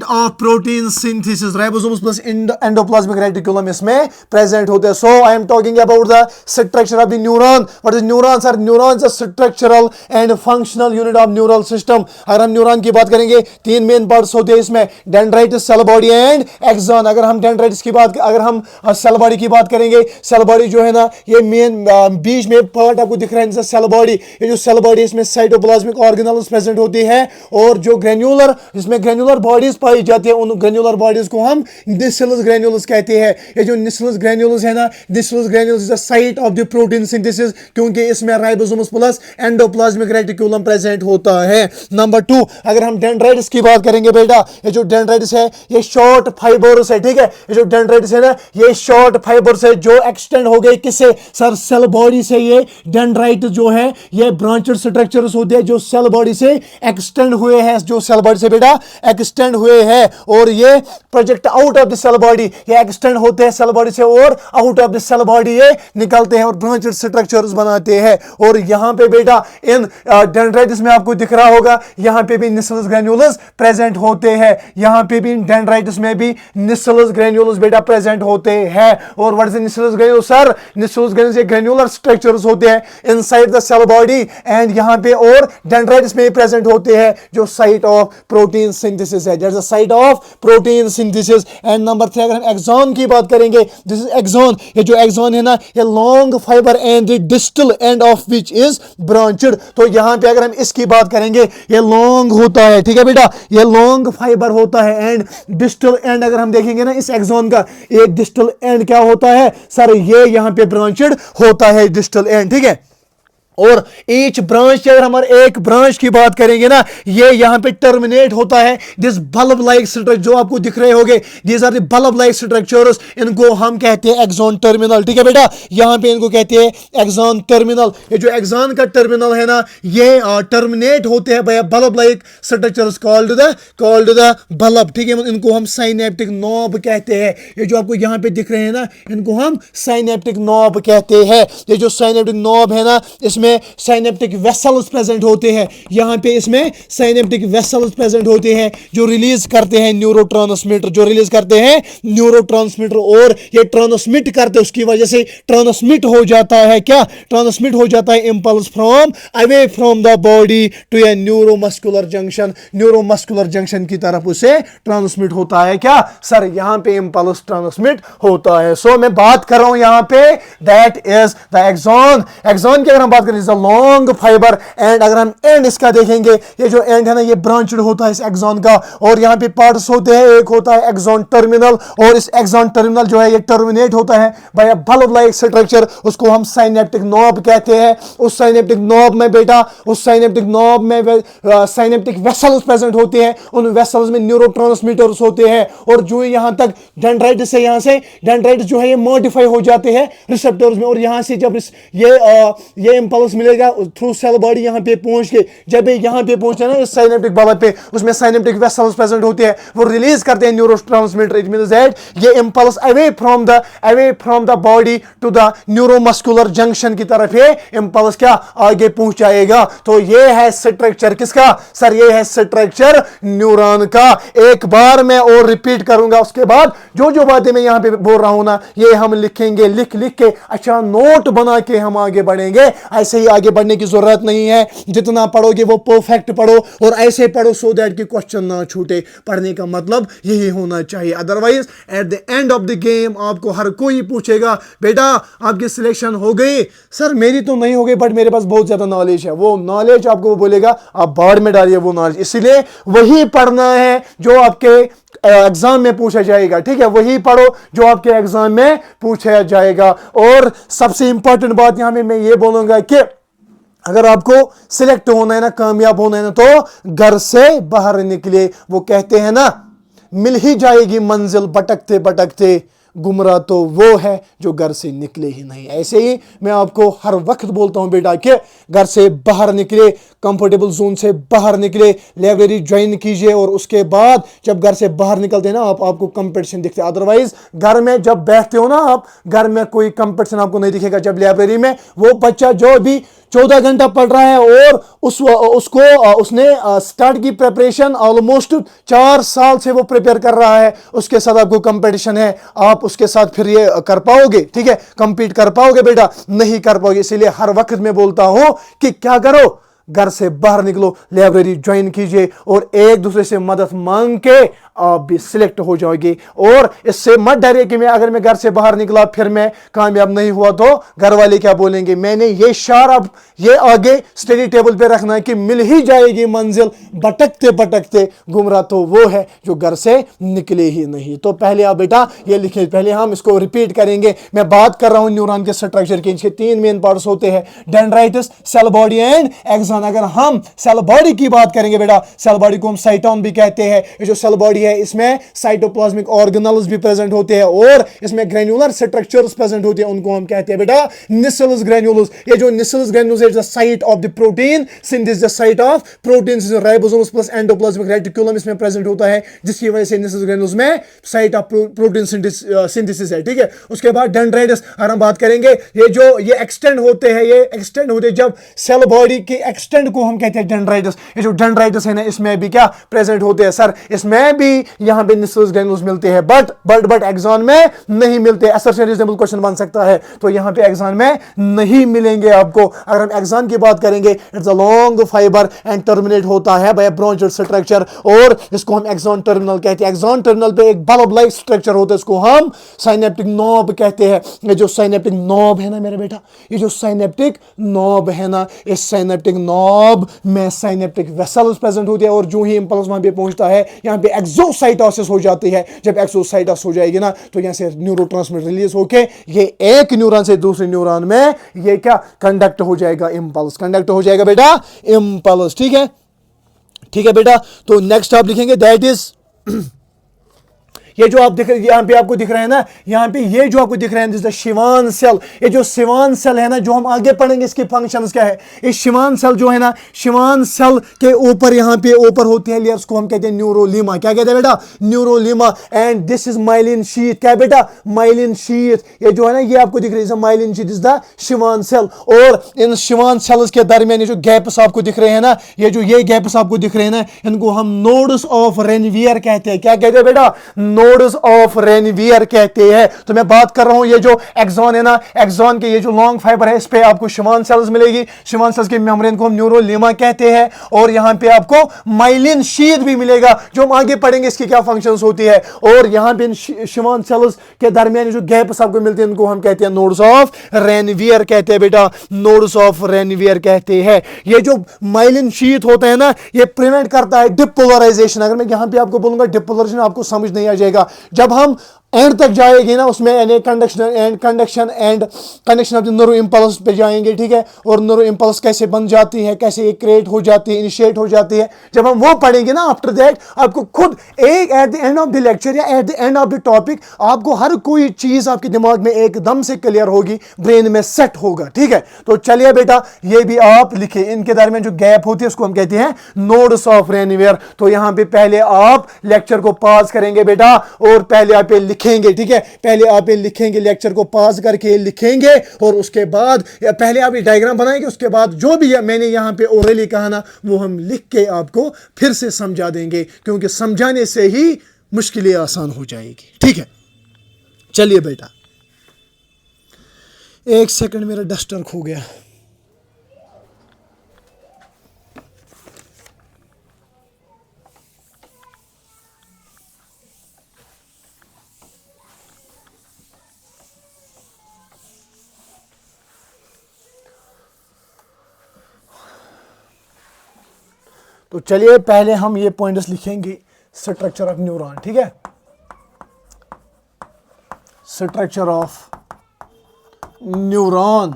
of protein synthesis. Ribosomes plus endoplasmic reticulum इसमें प्रेजेंट होते हैं। So I am talking about the structure of the neuron. What is neuron sir? Neuron is a structural and functional unit of neural system. अगर हम न्यूरॉन की बात करेंगे, तीन मेन पार्ट्स होते हैं इसमें, डेंड्राइटिस, सेल बॉडी एंड एक्सॉन। अगर हम डेंड्राइटिस की बात, अगर हम सेल बॉडी की बात करेंगे, सेल बॉडी जो है ना, ये मेन बीच में पार्ट आपको दिख रहा है सेल बॉडी। ये जो सेल बॉडी, इसमें साइटोप्लाज्मिक ऑर्गेनेल्स प्रेजेंट होती है, और जो ग्रेन्यूलर, इसमें ग्रेन्यूलर बॉडीज पाई जाती है, उन ग्रेन्युलर बॉडीज को हम निसलस ग्रेन्यूल्स कहते हैं। ये जो निसलस ग्रेन्यूल्स है ना, Nissl's granules is the site of the protein synthesis, क्योंकि इसमें ribosomes plus endoplasmic reticulum present होता है। नंबर 2, अगर हम डेंड्राइटिस की बात करेंगे बेटा, ये जो डेंड्राइटिस है ये शॉर्ट फाइबर्स है, ठीक है। ये जो डेंड्राइटिस है ना, ये शॉर्ट फाइबर्स है जो एक्सटेंड हो गए किससे? सर सेल बॉडी से। ये डेंड्राइटिस जो है ये ब्रांचेड स्ट्रक्चर्स होते हैं जो सेल बॉडी से एक्सटेंड हुए हैं, जो सेल बॉडी से बेटा एक्सटेंड हुए है, और ये project out of the cell body, ये एक्सटेंड होते हैं सेल बॉडी से और out of the cell body ये निकलते हैं और ब्रांचेड स्ट्रक्चर्स बनाते हैं। और यहां पे बेटा इन डेंड्राइटिस में आपको दिख रहा होगा, यहां पे भी निसलस ग्रेन्यूल्स प्रेजेंट होते हैं। यहां पे भी डेंड्राइटिस में भी निसलस ग्रेन्यूल्स बेटा प्रेजेंट होते हैं। और what is Nissl's granules sir? Nissl's granules ये ग्रेन्युलर स्ट्रक्चर्स होते हैं inside the cell body, and यहां पे और डेंड्राइटिस में प्रेजेंट होते हैं जो साइट ऑफ प्रोटीन सिंथेसिस है, that's the site of protein synthesis. And number 3, अगर हम एक्सॉन की बात करेंगे, दिस इज एक्सॉन। ये जो एक्सॉन है ना, ये long fibre and the distal end of which is branched. तो यहां पे अगर हम इसकी बात करेंगे, ये लॉन्ग होता है, ठीक है बेटा, ये लॉन्ग फाइबर होता है, एंड डिस्टल एंड अगर हम देखेंगे ना इस एक्सॉन का, ये डिस्टल एंड क्या होता है सर? ये यहां पे ब्रांचेड होता है डिस्टल एंड, ठीक है। और ईच ब्रांच, अगर हमारे एक ब्रांच की बात करेंगे ना, ये यहां पे टर्मिनेट होता है दिस बल्ब लाइक स्ट्रक्चर जो आपको दिख रहे होंगे, these are the bulb like structures, इनको हम कहते हैं एक्सॉन टर्मिनल, ठीक है बेटा। यहां पे इनको कहते हैं एक्सॉन टर्मिनल। ये जो एक्सॉन का टर्मिनल है ना, ये टर्मिनेट होते हैं by bulb like structures called the bulb, ठीक है। इनको हम साइनेप्टिक नॉब कहते हैं। ये जो आपको यहां पे दिख रहे हैं ना, इनको हम साइनेप्टिक नॉब कहते हैं। ये जो साइनेप्टिक नॉब है ना, इसमें साइनेप्टिक वेसल्स प्रेजेंट होते हैं। यहां पे इसमें साइनेप्टिक वेसल्स प्रेजेंट होते हैं जो रिलीज करते हैं न्यूरोट्रांसमीटर, और ये ट्रांसमिट करते हैं, उसकी वजह से ट्रांसमिट हो जाता है, क्या ट्रांसमिट हो जाता है? Impulse from away from the body to a neuromuscular junction की तरफ उसे ट्रांसमिट होता है, क्या सर? यहां पे इंपल्स ट्रांसमिट होता है। सो मैं बात कर रहा हूं यहां पे, that is the axon. Axon की अगर हम बात करें, लॉन्ग फाइबर, एंड अगर हम एंड इसका देखेंगे, ये जो एंड है ना, ये ब्रांचड होता है इस एक्सॉन का, और यहां पे पार्ट्स होते हैं। एक होता है एक्सॉन टर्मिनल, और इस एक्सॉन टर्मिनल जो है ये टर्मिनेट होता है by a bulb like structure, उसको हम साइनेप्टिक नॉब कहते हैं। उस साइनेप्टिक नॉब में बेटा, साइनेप्टिक वेसल्स प्रेजेंट होते हैं, उन वेसल्स में न्यूरोट्रांसमीटर्स होते हैं, और जो यहां तक डेंड्राइटिस है, यहां से डेंड्राइटिस जो है ये मॉडिफाई हो जाते हैं रिसेप्टर्स में, और यहां से जब ये इंपल्स मिलेगा थ्रू सेल बॉडी यहां पे पहुंच के, जब यहां पे पहुंचे ना इस साइनेप्टिक बल्ब पे, उसमें साइनेप्टिक वेसल्स प्रेजेंट होते हैं, वो रिलीज करते हैं न्यूरोट्रांसमीटर। इट मींस दैट ये impulse away from the body to the neuromuscular junction की तरफ ये इंपल्स क्या आगे पहुंचाएगा। तो ये है स्ट्रक्चर किसका सर? ये है स्ट्रक्चर न्यूरॉन का। एक बार मैं और रिपीट करूंगा, उसके बाद जो बातें मैं यहां पे बोल रहा हूं ना, ये हम लिखेंगे, लिख के अच्छा नोट बना के हम आगे बढ़ेंगे। ऐसे ही आगे बढ़ने की जरूरत नहीं है, जितना पढ़ोगे वो परफेक्ट पढ़ो, और ऐसे पढ़ो सो दैट कि क्वेश्चन ना छूटे। पढ़ने का मतलब यही होना चाहिए, otherwise eight the end of the game आपको हर कोई पूछेगा, बेटा आपकी सिलेक्शन हो गई? सर मेरी तो नहीं हो गई, बट मेरे पास बहुत ज्यादा नॉलेज है। वो नॉलेज आपको वो बोलेगा आप बाढ़ में डालिए वो नॉलेज, इसलिए वही पढ़ना है जो आपके एग्जाम में पूछा जाएगा, ठीक है। वही पढ़ो जो आपके एग्जाम में पूछा जाएगा। और सबसे इंपॉर्टेंट बात यहां में मैं ये बोलूंगा कि अगर आपको सिलेक्ट होना है ना, कामयाब होना है ना, तो घर से बाहर निकले। वो कहते हैं ना, मिल ही जाएगी मंजिल भटकते भटकते, गुमराह तो वो है जो घर से निकले ही नहीं। ऐसे ही मैं आपको हर वक्त बोलता हूं बेटा कि घर से बाहर निकले, कंफर्टेबल जोन से बाहर निकले, लाइब्रेरी ज्वाइन कीजिए, और उसके बाद जब घर से बाहर निकलते हैं ना आपको कंपटीशन दिखते हैं। अदरवाइज घर में जब बैठते हो ना आप, घर में कोई कंपटीशन आपको नहीं दिखेगा। जब लाइब्रेरी में वो बच्चा जो भी 14 घंटा पढ़ रहा है और उसने स्टार्ट की प्रिपरेशन ऑलमोस्ट 4 साल से वो प्रिपेयर कर रहा है, उसके साथ आपको कंपटीशन है, आप उसके साथ फिर ये कर पाओगे? ठीक है, कंपीट कर पाओगे बेटा? नहीं कर पाओगे। इसीलिए हर वक्त मैं बोलता हूं कि क्या करो, घर से बाहर निकलो, लाइब्रेरी ज्वाइन कीजिए, और एक दूसरे से मदद मांग के आप भी सिलेक्ट हो जाओगे। और इससे मत डरिए कि अगर मैं घर से बाहर निकला फिर मैं कामयाब नहीं हुआ तो घर वाले क्या बोलेंगे। मैंने ये शार अब ये आगे स्टडी टेबल पे रखना है कि मिल ही जाएगी मंजिल भटकते भटकते, गुमराह तो वो है जो घर से निकले ही नहीं। तो पहले आप बेटा ये लिखें, पहले हम इसको रिपीट करेंगे। मैं बात कर रहा हूं न्यूरॉन के स्ट्रक्चर के। इनके 3 मेन पार्ट्स होते हैं, dendrites, cell body and axon. अगर हम सेल बॉडी की बात करेंगे बेटा, सेल बॉडी को हम साइटोन भी कहते हैं। ये जो सेल बॉडी है इसमें साइटोप्लाज्मिक ऑर्गेनेल्स भी प्रेजेंट होते हैं, और इसमें ग्रेन्युलर स्ट्रक्चर्स प्रेजेंट होते हैं, उनको हम कहते हैं बेटा निसेल्स ग्रेन्युल्स। ये जो निसेल्स ग्रेन्युल्स है the site of the protein synthesis, the site of protein ribosomes plus endoplasmic reticulum इसमें प्रेजेंट होता है, जिसकी वजह से निसेल्स ग्रेन्युल्स में साइट ऑफ प्रोटीन सिंथेसिस है। ठीक है, उसके बाद डेंड्राइटिस अगर हम बात करेंगे, ये एक्सटेंड होते हैं, ये एक्सटेंड होते हैं जब सेल बॉडी के एक्सटेंड को हम कहते हैं डेंड्राइटिस। ये जो डेंड्राइटिस है ना, इसमें भी क्या प्रेजेंट होते हैं सर? इसमें भी यहां पे निसेल्स ग्रेन्युल्स मिलते हैं, बट एक्सॉन में नहीं मिलते। असर्शन रीजनेबल क्वेश्चन बन सकता है, तो यहां पे एक्सॉन में नहीं मिलेंगे आपको। अगर हम एक्सॉन की बात करेंगे, it's a long fibre and terminate होता है बाय ब्रांचेड स्ट्रक्चर, और इसको हम एक्सॉन टर्मिनल कहते हैं। एक्सॉन टर्मिनल पे एक बल्ब लाइक स्ट्रक्चर होता है, इसको हम साइनेप्टिक नॉब कहते हैं। ये जो साइनेप्टिक नॉब है ना मेरे बेटा, ये जो साइनेप्टिक नॉब है ना, इस साइनेप्टिक नॉब में साइनेप्टिक वेसल्स प्रेजेंट होते हैं, और जो ही इंपल्स वहां पे पहुंचता है, यहां पे एक्सोसाइटोसिस हो जाती है। जब एक्सोसाइटोसिस हो जाएगी ना, तो यहां से न्यूरोट्रांसमीटर रिलीज होके ये एक न्यूरॉन से दूसरे न्यूरॉन में ये क्या कंडक्ट हो जाएगा, इंपल्स कंडक्ट हो जाएगा बेटा, इंपल्स। ठीक है, ठीक है बेटा। तो नेक्स्ट आप लिखेंगे दैट इज ये जो आप यहां पे आपको दिख रहे हैं ना, यहां पे ये जो आपको दिख रहे हैं, दिस द शिवान सेल। ये जो शिवान सेल है ना, जो हम आगे पढ़ेंगे इसके फंक्शंस क्या है। ये शिवान सेल जो है ना, शिवान सेल के ऊपर यहां पे ऊपर होती है लेयर्स को हम कहते हैं न्यूरोलीमा। क्या कहते हैं बेटा? Neurilemma. And this is myelin sheath. क्या बेटा? Myelin sheath. ये जो है ना, ये आपको दिख रही है myelin sheath, is the Schwann cell. और इन शिवान सेल्स के दरमियान ये जो गैप्स आपको दिख रहे हैं ना, ये गैप्स आपको दिख रहे हैं ना, इनको हम नोड्स ऑफ रेनवियर कहते हैं। क्या कहते हैं बेटा? नोड्स ऑफ रेनवियर कहते हैं। तो मैं बात कर रहा हूं, ये जो एक्सॉन है ना, एक्सॉन के ये जो लॉन्ग फाइबर है, इस पे आपको शिवान सेल्स मिलेगी। शिवान सेल्स के मेम्ब्रेन को हम न्यूरोलीमा कहते हैं, और यहां पे आपको माइलिन शीथ भी मिलेगा, जो हम आगे पढ़ेंगे इसकी क्या फंक्शंस होती है। और यहां पे शिवान सेल्स के दरमियान जो गैप्स आपको मिलते हैं, इनको हम कहते हैं नोड्स ऑफ रेनवियर कहते हैं बेटा, नोड्स ऑफ रेनवियर कहते हैं। ये जो माइलिन शीथ होता है ना, ये प्रिवेंट करता है डिपोलराइजेशन। अगर मैं यहां पे आपको बोलूंगा डिपोलराइजेशन, आपको समझ नहीं आ जाएगा। जब हम एंड तक जाएंगे ना, उसमें conduction of the neuro impulse पे जाएंगे। ठीक है, और न्यूरो इंपल्स कैसे बन जाती है, कैसे ये क्रिएट हो जाती है, इनिशिएट हो जाती है, जब हम वो पढ़ेंगे ना, आफ्टर दैट आपको खुद एक at the end of the lecture या at the end of the topic आपको हर कोई चीज आपके दिमाग में एकदम से क्लियर होगी, ब्रेन में सेट होगा। ठीक है, तो चलिए बेटा ये भी आप लिखे। इनके दरमियान जो गैप होती है उसको हम कहते हैं नोड्स ऑफ रेनवियर। तो यहां पे पहले आप लेक्चर को पास करेंगे बेटा, और पहले आप लिखेंगे। ठीक है, पहले आप ये लिखेंगे, लेक्चर को पास करके लिखेंगे, और उसके बाद पहले आप ये डायग्राम बनाएंगे, उसके बाद जो भी मैंने यहां पे ओरली कहा ना, वो हम लिख के आपको फिर से समझा देंगे, क्योंकि समझाने से ही मुश्किलें आसान हो जाएगी। ठीक है, चलिए बेटा, एक सेकंड, मेरा डस्टर खो गया। तो चलिए पहले हम ये पॉइंट्स लिखेंगे, स्ट्रक्चर ऑफ न्यूरॉन। ठीक है, structure of neuron.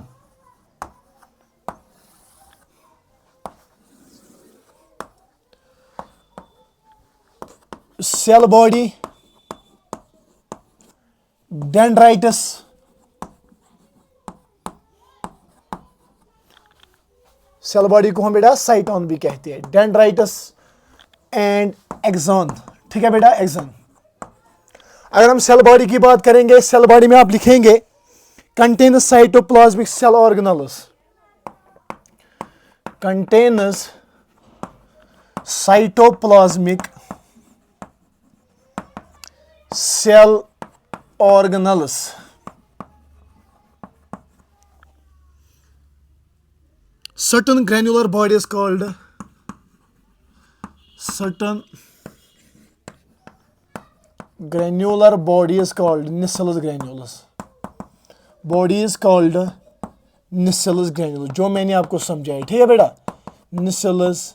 cell body, dendrites, cell body को हम बेटा साइटोन भी कहते हैं, डेंड्राइटस एंड एक्सॉन। ठीक है बेटा, एक्सॉन। अगर हम सेल बॉडी की बात करेंगे, सेल बॉडी में आप लिखेंगे contains cytoplasmic cell organelles, contains cytoplasmic cell organelles. Certain granular body is called Nisellus granulus. Body is called Nisellus granulus, जो मैंने आपको समझाया। ठीक है बेटा, Nisellus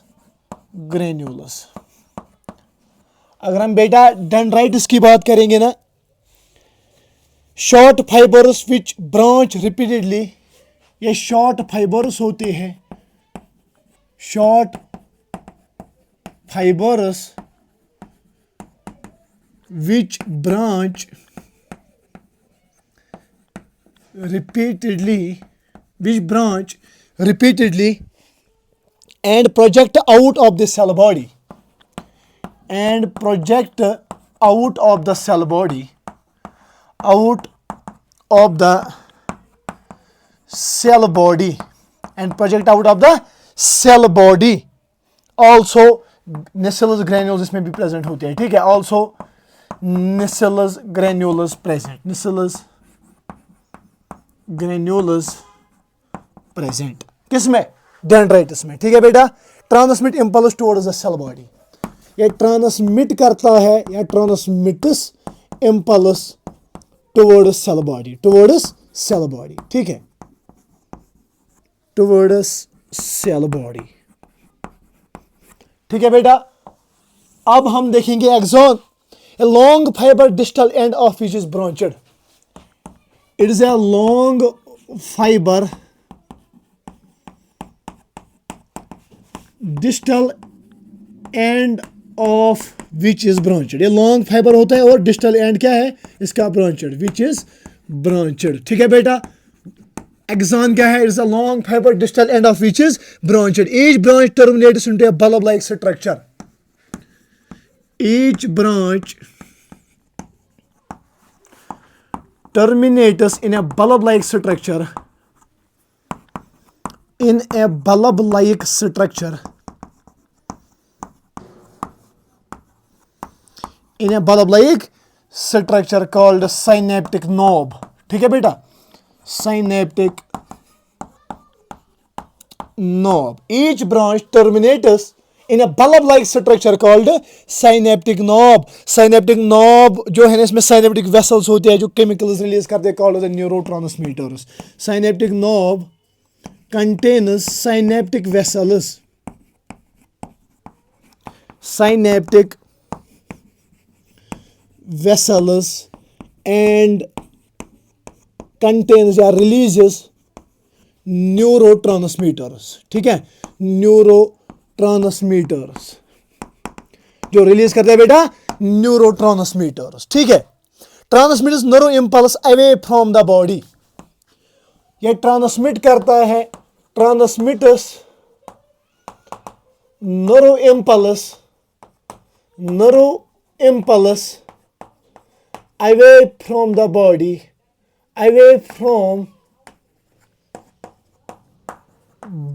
granulus। अगर हम बेटा डेंड्राइटिस की बात करेंगे ना, short fibres which branch repeatedly, ये शॉर्ट फाइबर्स होते हैं, short fibres which branch repeatedly and project out of the cell body, and project out of the cell body, out of the cell body, and project out of the cell body. Also Nisellus granulus इसमें भी प्रेजेंट होते हैं। ठीक है, also Nisellus granulus present, Nisellus granulus present किसमें, डेंड्राइटिस में। ठीक है बेटा, transmit impulse towards the cell body, ये ट्रांसमिट करता है या transmits impulse towards cell body, towards cell body. ठीक है, टुवर्ड्स सेल बॉडी। ठीक है बेटा, अब हम देखेंगे axon, a long fibre distal end of which is branched. It is a long fibre distal end of which is branched. ये लॉन्ग फाइबर होता है और डिस्टल एंड क्या है इसका, ब्रांचेड, विच इज ब्रांचेड। ठीक है बेटा, एक्सॉन क्या है, it's a long fibre distal end of which is branched. Each branch terminates into a bulb like structure. Each branch terminates in a bulb like structure, in a bulb like structure, in a bulb like structure called synaptic knob. ठीक है बेटा, synaptic knob. Each branch terminates in a bulb like structure called synaptic knob. Synaptic knob जो है ना, इसमें synaptic vessels होते हैं जो chemicals release करते हैं, called the neurotransmitters. Synaptic knob contains synaptic vessels, synaptic vessels and contains या releases neurotransmitters. ठीक है, neurotransmitters जो रिलीज करते हैं बेटा, neurotransmitters. ठीक है, transmits nerve impulse away from the body. ये ट्रांसमिट करता है, transmits nerve impulse away from the body, away from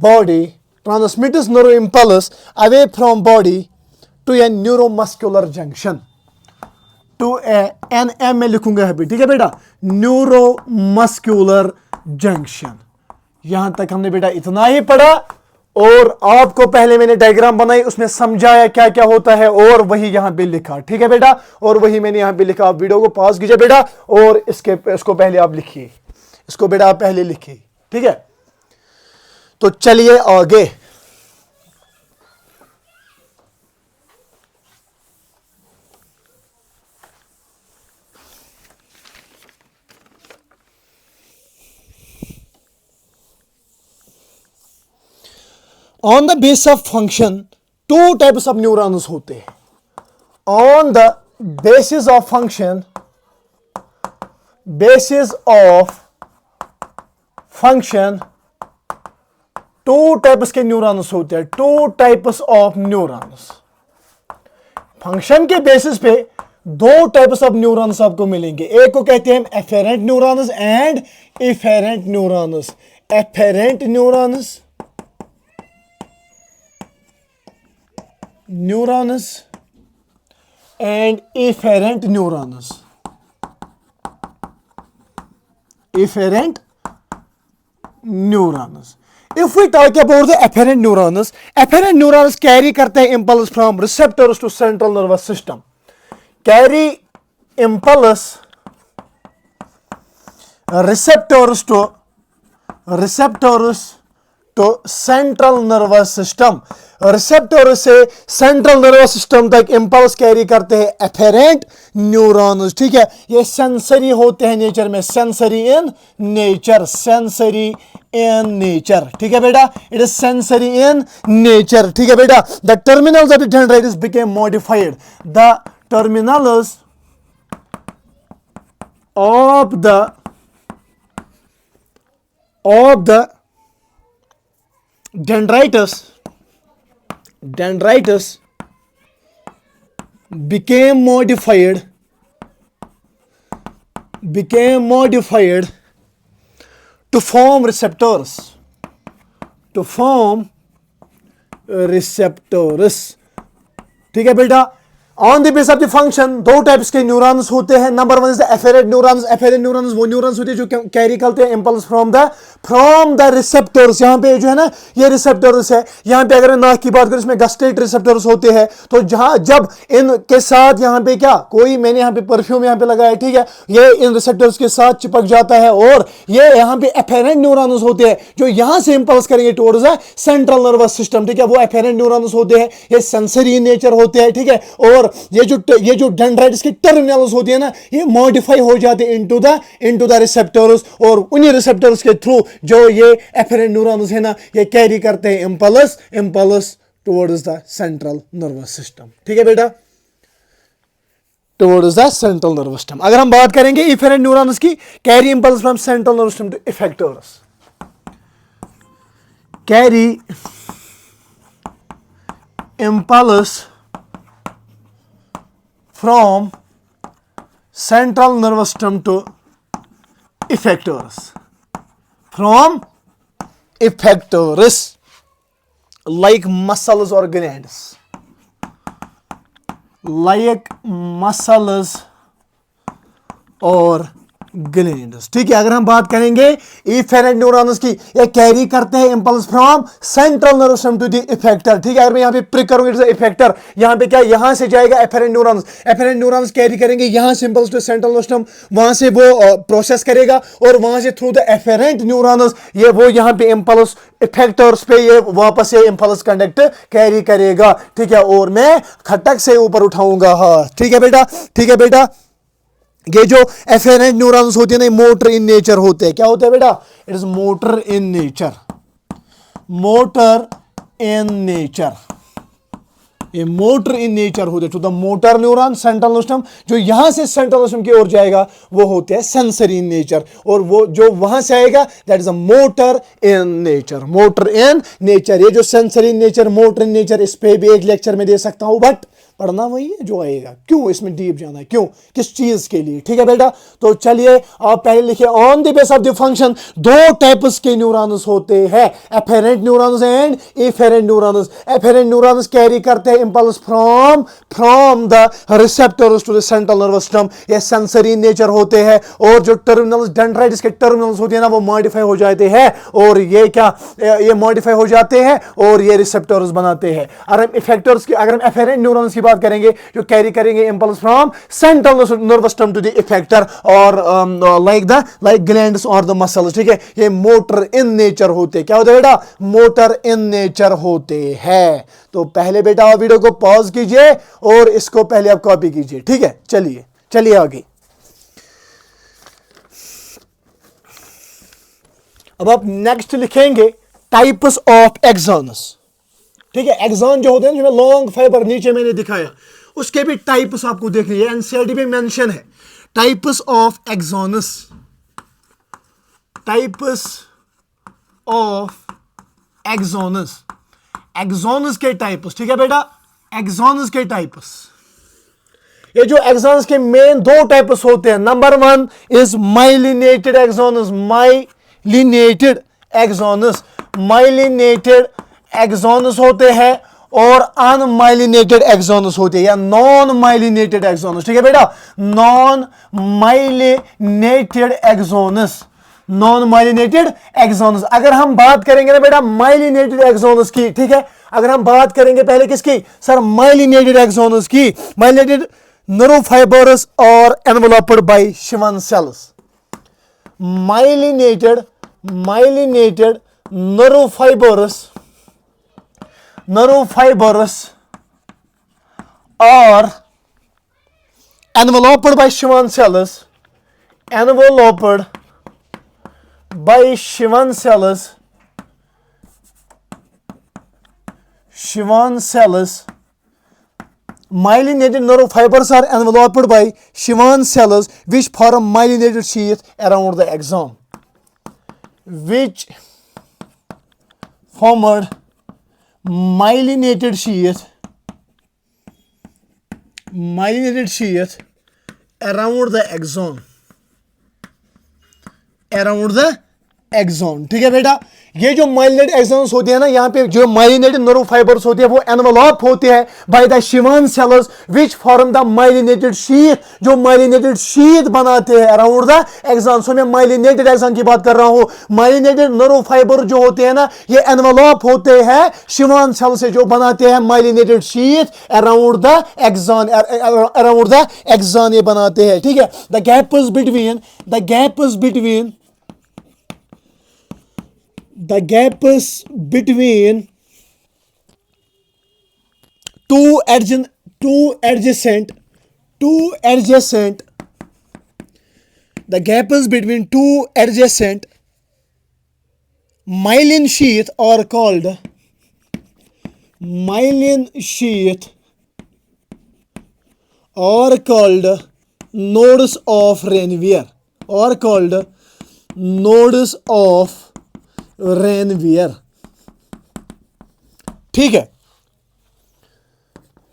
body, transmits nerve impulse away from body to a neuromuscular junction, to a NM में लिखूंगा अभी। ठीक है बेटा, न्यूरोमस्कुलर जंक्शन। यहां तक हमने बेटा इतना ही पढ़ा, और आपको पहले मैंने डायग्राम बनाई, उसमें समझाया क्या क्या होता है, और वही यहां पे लिखा। ठीक है बेटा, और वही मैंने यहां पे लिखा। आप वीडियो को पॉज कीजिए बेटा, और इसको पहले आप लिखिए, इसको बेटा आप पहले लिखिए। ठीक है, तो चलिए आगे। On the base of function, to types of neurons होते हैं। on the basis of function, two types के न्यूरॉन्स होते हैं, to types of neurons. Function के बेसिस पे दो टाइप्स ऑफ न्यूरॉन्स आपको मिलेंगे, एक को कहते हैं afferent neurons and efferent neurons. Afferent neurons and efferent neurons. Efferent neurons. If we talk about the afferent neurons carry करते हैं impulse from receptors to central nervous system. Carry impulse receptors to central nervous system. Receptor से सेंट्रल नर्वस सिस्टम तक इंपल्स कैरी करते हैं एफेरेंट न्यूरॉन्स। ठीक है, ये सेंसरी होते हैं नेचर में, सेंसरी इन नेचर। ठीक है बेटा, it is sensory in nature. ठीक है बेटा, the terminals of the dendrites became modified. द टर्मिनल्स ऑफ द dendritis became modified to form receptors, ठीक है बेटा। On the base of the function दो टाइप्स के न्यूरॉन्स होते हैं। Number one is the afferent neurons. Afferent neurons वो न्यूरॉन्स होते हैं जो कैरी करते हैं इंपल्स फ्रॉम द रिसेप्टर्स। यहाँ पे जो है ना, ये रिसेप्टर्स है। यहाँ पे अगर नाक की बात करूं, इसमें गस्टेट रिसेप्टर्स होते हैं। तो जहां जब इनके साथ यहाँ पे क्या कोई, मैंने यहाँ पे परफ्यूम यहाँ पे लगाया, ठीक है, ये इन रिसेप्टर्स के साथ चिपक जाता है और ये यहाँ पे एफेरेंट न्यूरॉन्स होते हैं जो यहाँ से इंपल्स करेंगे towards the central nervous system. ठीक है, वो एफेरेंट न्यूरॉन्स होते हैं, ये सेंसरी इन नेचर होते हैं। ठीक है, और ये जो डेंड्राइटिस के टर्मिनल्स होती है ना, ये मॉडिफाई हो जाते हैं इनटू द रिसेप्टर्स, और उन्हीं रिसेप्टर्स के थ्रू जो ये एफेरेंट न्यूरॉन्स है ना, ये कैरी करते हैं impulse towards the central nervous system. ठीक है बेटा, towards the central nervous system. अगर हम बात करेंगे इफेरेंट न्यूरॉन्स की, carry impulse from central nervous system to effectors. Carry impulse from central nervous system to effectors, from effectors like muscles or glands, like muscles और ग्लैंड्स। ठीक है, अगर हम बात करेंगे इफेरेंट न्यूरॉन्स की, ये कैरी करते हैं impulse from central nervous system to the effector. ठीक है, अगर मैं यहाँ पे प्रिक करूंगा इट इज इफेक्टर, यहाँ पे क्या, यहाँ से जाएगा एफेरेंट न्यूरॉन्स कैरी करेंगे यहाँ से impulse to central nervous system, वहां से वो प्रोसेस करेगा और वहां से थ्रू द एफेरेंट न्यूरॉन्स ये वो यहाँ पे इंपल्स इफेक्टर्स पे ये वापस से इंपल्स कंडक्ट कैरी करेगा। ठीक है, और मैं खटक से ऊपर उठाऊंगा। हाँ ठीक है बेटा, ये जो एफेरेंट न्यूरॉन्स होते हैं ना, मोटर इन नेचर होते हैं। क्या होते हैं बेटा, it is motor in nature. ये मोटर इन नेचर होते हैं। To the motor neuron central nervous system, जो यहां से सेंट्रल नर्वस सिस्टम की ओर जाएगा वो होते हैं सेंसरी इन नेचर, और वो जो वहां से आएगा that is a motor in nature. ये जो sensory in nature, motor in nature, इस पे भी एक लेक्चर में दे सकता हूं, बट पढ़ना वही है जो आएगा। क्यों इसमें डीप जाना है, क्यों, किस चीज के लिए। ठीक है बेटा, तो चलिए आप पहले लिखिए, on the base of the function दो टाइप्स के न्यूरॉन्स होते हैं, afferent neurons and efferent neurons. Afferent neurons carry करते हैं impulse from the receptors to the central nervous system, ये सेंसरी इन नेचर होते हैं, और जो टर्मिनल्स डेंड्राइटिस के टर्मिनल्स होते हैं ना, वो मॉडिफाई हो जाते हैं, और ये क्या, ये मॉडिफाई हो जाते हैं और ये रिसेप्टर्स बनाते हैं। अगर हम इफेक्टर्स की, अगर हम एफेरेंट न्यूरॉन्स की बात करेंगे जो कैरी करेंगे impulse from central nervous system to the effector, और लाइक ग्लैंड्स और द मसल्स। ठीक है, ये मोटर इन नेचर होते हैं। क्या होते हैं बेटा, मोटर इन नेचर होते हैं। तो पहले बेटा आप वीडियो को पॉज कीजिए और इसको पहले आप कॉपी कीजिए। ठीक है, चलिए आगे। अब आप नेक्स्ट लिखेंगे टाइप्स ऑफ एक्सॉन्स। ठीक है, एक्सॉन जो होते हैं जिसमें लॉन्ग फाइबर नीचे मैंने दिखाया, उसके भी टाइप्स आपको देखने, ये एनसीईआरटी में मेंशन है, टाइप्स ऑफ एक्सॉनस, टाइप्स ऑफ एक्सॉनस, एक्सॉनस के टाइप्स, ठीक है बेटा, एक्सॉनस के टाइप्स। ये जो एक्सॉनस के मेन दो टाइप्स होते हैं, number 1 is myelinated axons, myelinated axons, myelinated axons होते हैं और अनमाइलिनेटेड एक्सॉनस होते हैं या नॉन माइलिनेटेड एक्सॉनस, ठीक है बेटा, नॉन माइलिनेटेड एक्सॉनस, नॉन माइलिनेटेड एक्सॉनस। अगर हम बात करेंगे ना बेटा माइलिनेटेड एक्सॉनस की, ठीक है, अगर हम बात करेंगे पहले किसकी सर, माइलिनेटेड एक्सॉनस की, myelinated neurofibrous or enveloped by Schwann cells, myelinated neurofibrous or enveloped by Schwann cells, enveloped by Schwann cells, myelinated neurofibers are enveloped by Schwann cells which form myelinated sheath around the axon, which formed myelinated sheath around the axon, ठीक है बेटा। ये जो माइलिनेटेड एक्सॉन्स होते हैं ना, यहाँ पे जो माइलिनेटेड न्यूरोफाइबर्स होते हैं वो एनवलप होते हैं by the Schwann cells which form the myelinated sheath, जो माइलिनेटेड शीथ बनाते हैं अराउंड द एक्सॉन। सो मैं माइलिनेटेड एक्सॉन की बात कर रहा हूँ। माइलिनेटेड न्यूरोफाइबर जो होते हैं ना, ये एनवलप होते हैं शिवान सेल से, जो बनाते हैं myelinated sheath around the axon, ये बनाते हैं, ठीक है। The gap is between two adjacent the gap is between two adjacent myelin sheath are called nodes of Ranvier, ठीक है।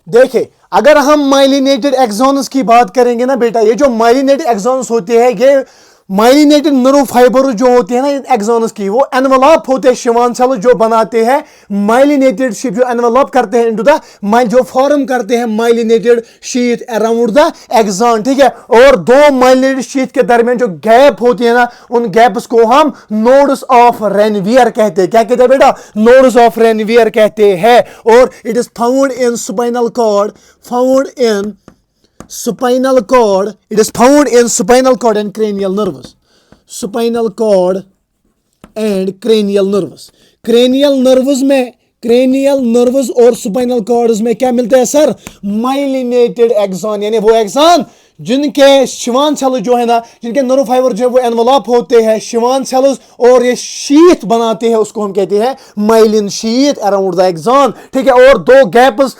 देखिए, अगर हम माइलिनेटेड एक्सॉन्स की बात करेंगे ना बेटा, ये जो माइलिनेटेड एक्सॉन्स होते हैं, ये माइलिनेटेड न्यूरोफाइबर जो होते हैं ना एक्सॉन्स की, वो एनवलप होते हैं शिवान सेल, जो बनाते हैं माइलिनेटेड शीथ, जो एनवलप करते हैं इनटू द जो फॉर्म करते हैं myelinated sheath around the axon, ठीक है। और दो माइलिनेटेड शीथ के दरमियान जो गैप होती है ना, उन गैप्स को हम नोड्स ऑफ रेनवियर कहते हैं। क्या कहते हैं बेटा? नोड्स ऑफ रेनवियर कहते हैं। और it is found in spinal cord, it is found in spinal cord and cranial nerves. cranial nerves और स्पाइनल कॉर्ड्स में क्या मिलता है सर? माइलिनेटेड एक्सॉन, यानी वो एक्सॉन जिनके शिवान सेल जो है ना, जिनके न्यूरोफाइबर जो है वो एनवलप होते हैं शिवान सेल्स, और ये शीथ बनाते हैं, उसको हम कहते हैं myelin sheath around the axon, ठीक है। और दो गैप्स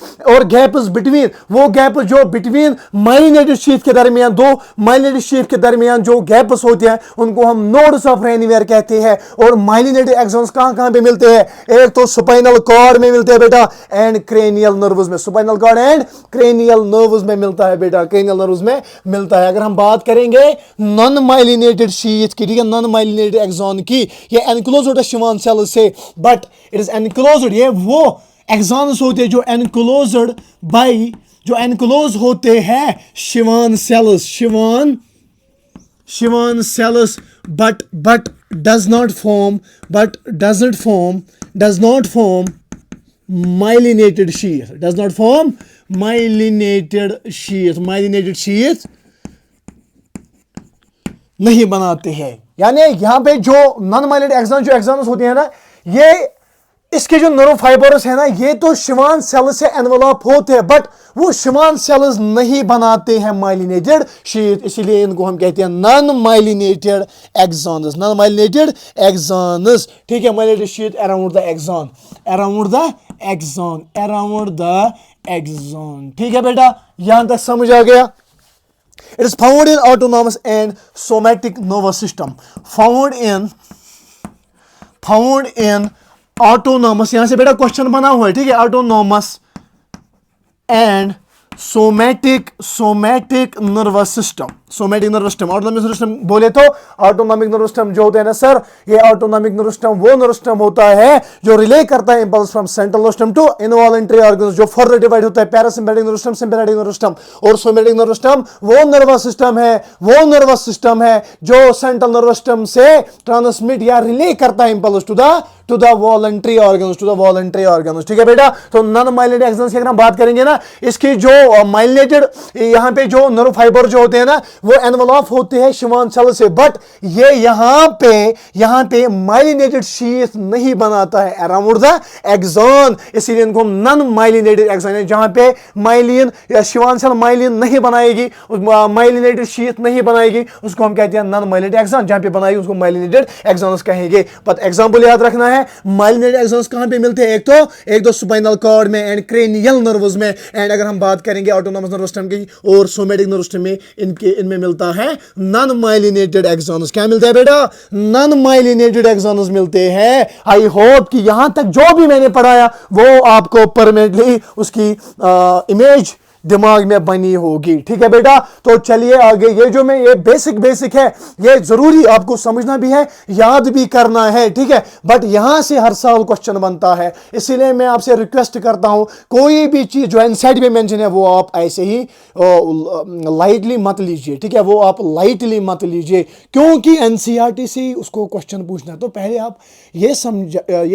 बिटवीन, वो गैप जो बिटवीन माइलिनेटेड शीथ के दरमियान, दो माइलिनेटेड शीथ के दरमियान जो गैप्स होते हैं, उनको हम नोड्स ऑफ रेनवियर कहते हैं। और माइलिनेटेड एक्सॉन्स कहां पे मिलते हैं? एक तो स्पाइनल कॉर्ड में मिलते हैं बेटा, एंड क्रेनियल नर्व्स में। Spinal cord and cranial nerves में मिलता है बेटा, क्रेनियल नर्व्स में मिलता है। अगर हम बात करेंगे नॉन माइलिनेटेड शीथ की, ठीक है, नॉन माइलिनेटेड एक्सॉन की, ये एनक्लोज्ड है शिवान सेल से, बट इट इज एनक्लोज्ड। ये वो एक्सॉन्स होते हैं जो एनक्लोज्ड बाय, जो एनक्लोज होते हैं Schwann cells, but does not form myelinated sheath, नहीं बनाते हैं। यानी यहां पे जो नॉन माइलिनेटेड एक्सॉन्स होते हैं ना, ये इसके जो न्यूरोफाइबर्स है ना, ये तो शिवान सेल से एनवलप होते हैं, बट वो शिवान सेल्स नहीं बनाते हैं माइलिनेटेड शीथ, इसीलिए इनको हम कहते हैं नॉन माइलिनेटेड एक्सॉन्स, ठीक है। Myelinated sheath around the axon, axon. ठीक है बेटा, यहां तक समझ आ गया। It is found in autonomous and somatic nervous system. Found in autonomous, यहां से बेटा क्वेश्चन बना हुआ है, ठीक है, autonomous and somatic nervous system. Autonomic nervous system बोले तो ऑटोनॉमिक नर्वस सिस्टम जो होते हैं ना सर, ये ऑटोनॉमिक नर्वस सिस्टम वो नर्वस सिस्टम होता है जो रिले करता है impulse from central nervous system to involuntary organs, जो फर्दर डिवाइड होता है parasympathetic nervous system, sympathetic nervous system और सोमैटिक नर्वस सिस्टम। वो नर्वस सिस्टम है जो सेंट्रल नर्वस सिस्टम से ट्रांसमिट या रिले करता है impulse to the voluntary organs. ठीक है बेटा, तो नॉन माइलिनेटेड एक्सन्स की अगर हम बात करेंगे ना, इसकी जो माइलिनेटेड यहां पे जो नर्व फाइबर जो होते हैं ना, वो एनवलप होते हैं शिवांशल से, बट ये यहां पे माइलिनेटेड शीथ नहीं बनाता है अराउंड द एक्सॉन, इसीलिए इनको हम नॉन माइलिनेटेड एक्सॉन है, जहां पे माइलिन या शिवांशल माइलिन नहीं बनाएगी, माइलिनेटेड शीथ नहीं बनाएगी, उसको हम कहते हैं नॉन माइलिनेटेड एक्सॉन, जहां पे बनाएगी उसको माइलिनेटेड एक्सॉन्स कहेंगे। बट एग्जांपल याद रखना है, माइलिनेटेड एक्सॉन्स कहां पे मिलते हैं, एक तो स्पाइनल कॉर्ड में एंड क्रेनियल नर्व्स में, एंड अगर हम बात करेंगे ऑटोनॉमस नर्वस सिस्टम की और सोमैटिक नर्वस सिस्टम में, इनमें मिलता है नॉन माइलिनेटेड एक्सॉन्स। क्या मिलता है बेटा, नॉन माइलिनेटेड एक्सॉन्स मिलते हैं। आई होप कि यहां तक जो भी मैंने पढ़ाया वो आपको परमानेंटली उसकी इमेज दिमाग में बनी होगी। ठीक है बेटा, तो चलिए आगे, ये बेसिक है, ये जरूरी आपको समझना भी है, याद भी करना है, ठीक है, बट यहां से हर साल क्वेश्चन बनता है, इसीलिए मैं आपसे रिक्वेस्ट करता हूं कोई भी चीज जो एनसीईआरटी में मेंशन है वो आप ऐसे ही लाइटली मत लीजिए, ठीक है, वो आप लाइटली मत लीजिए, क्योंकि एनसीईआरटी से उसको क्वेश्चन पूछना है। तो पहले आप ये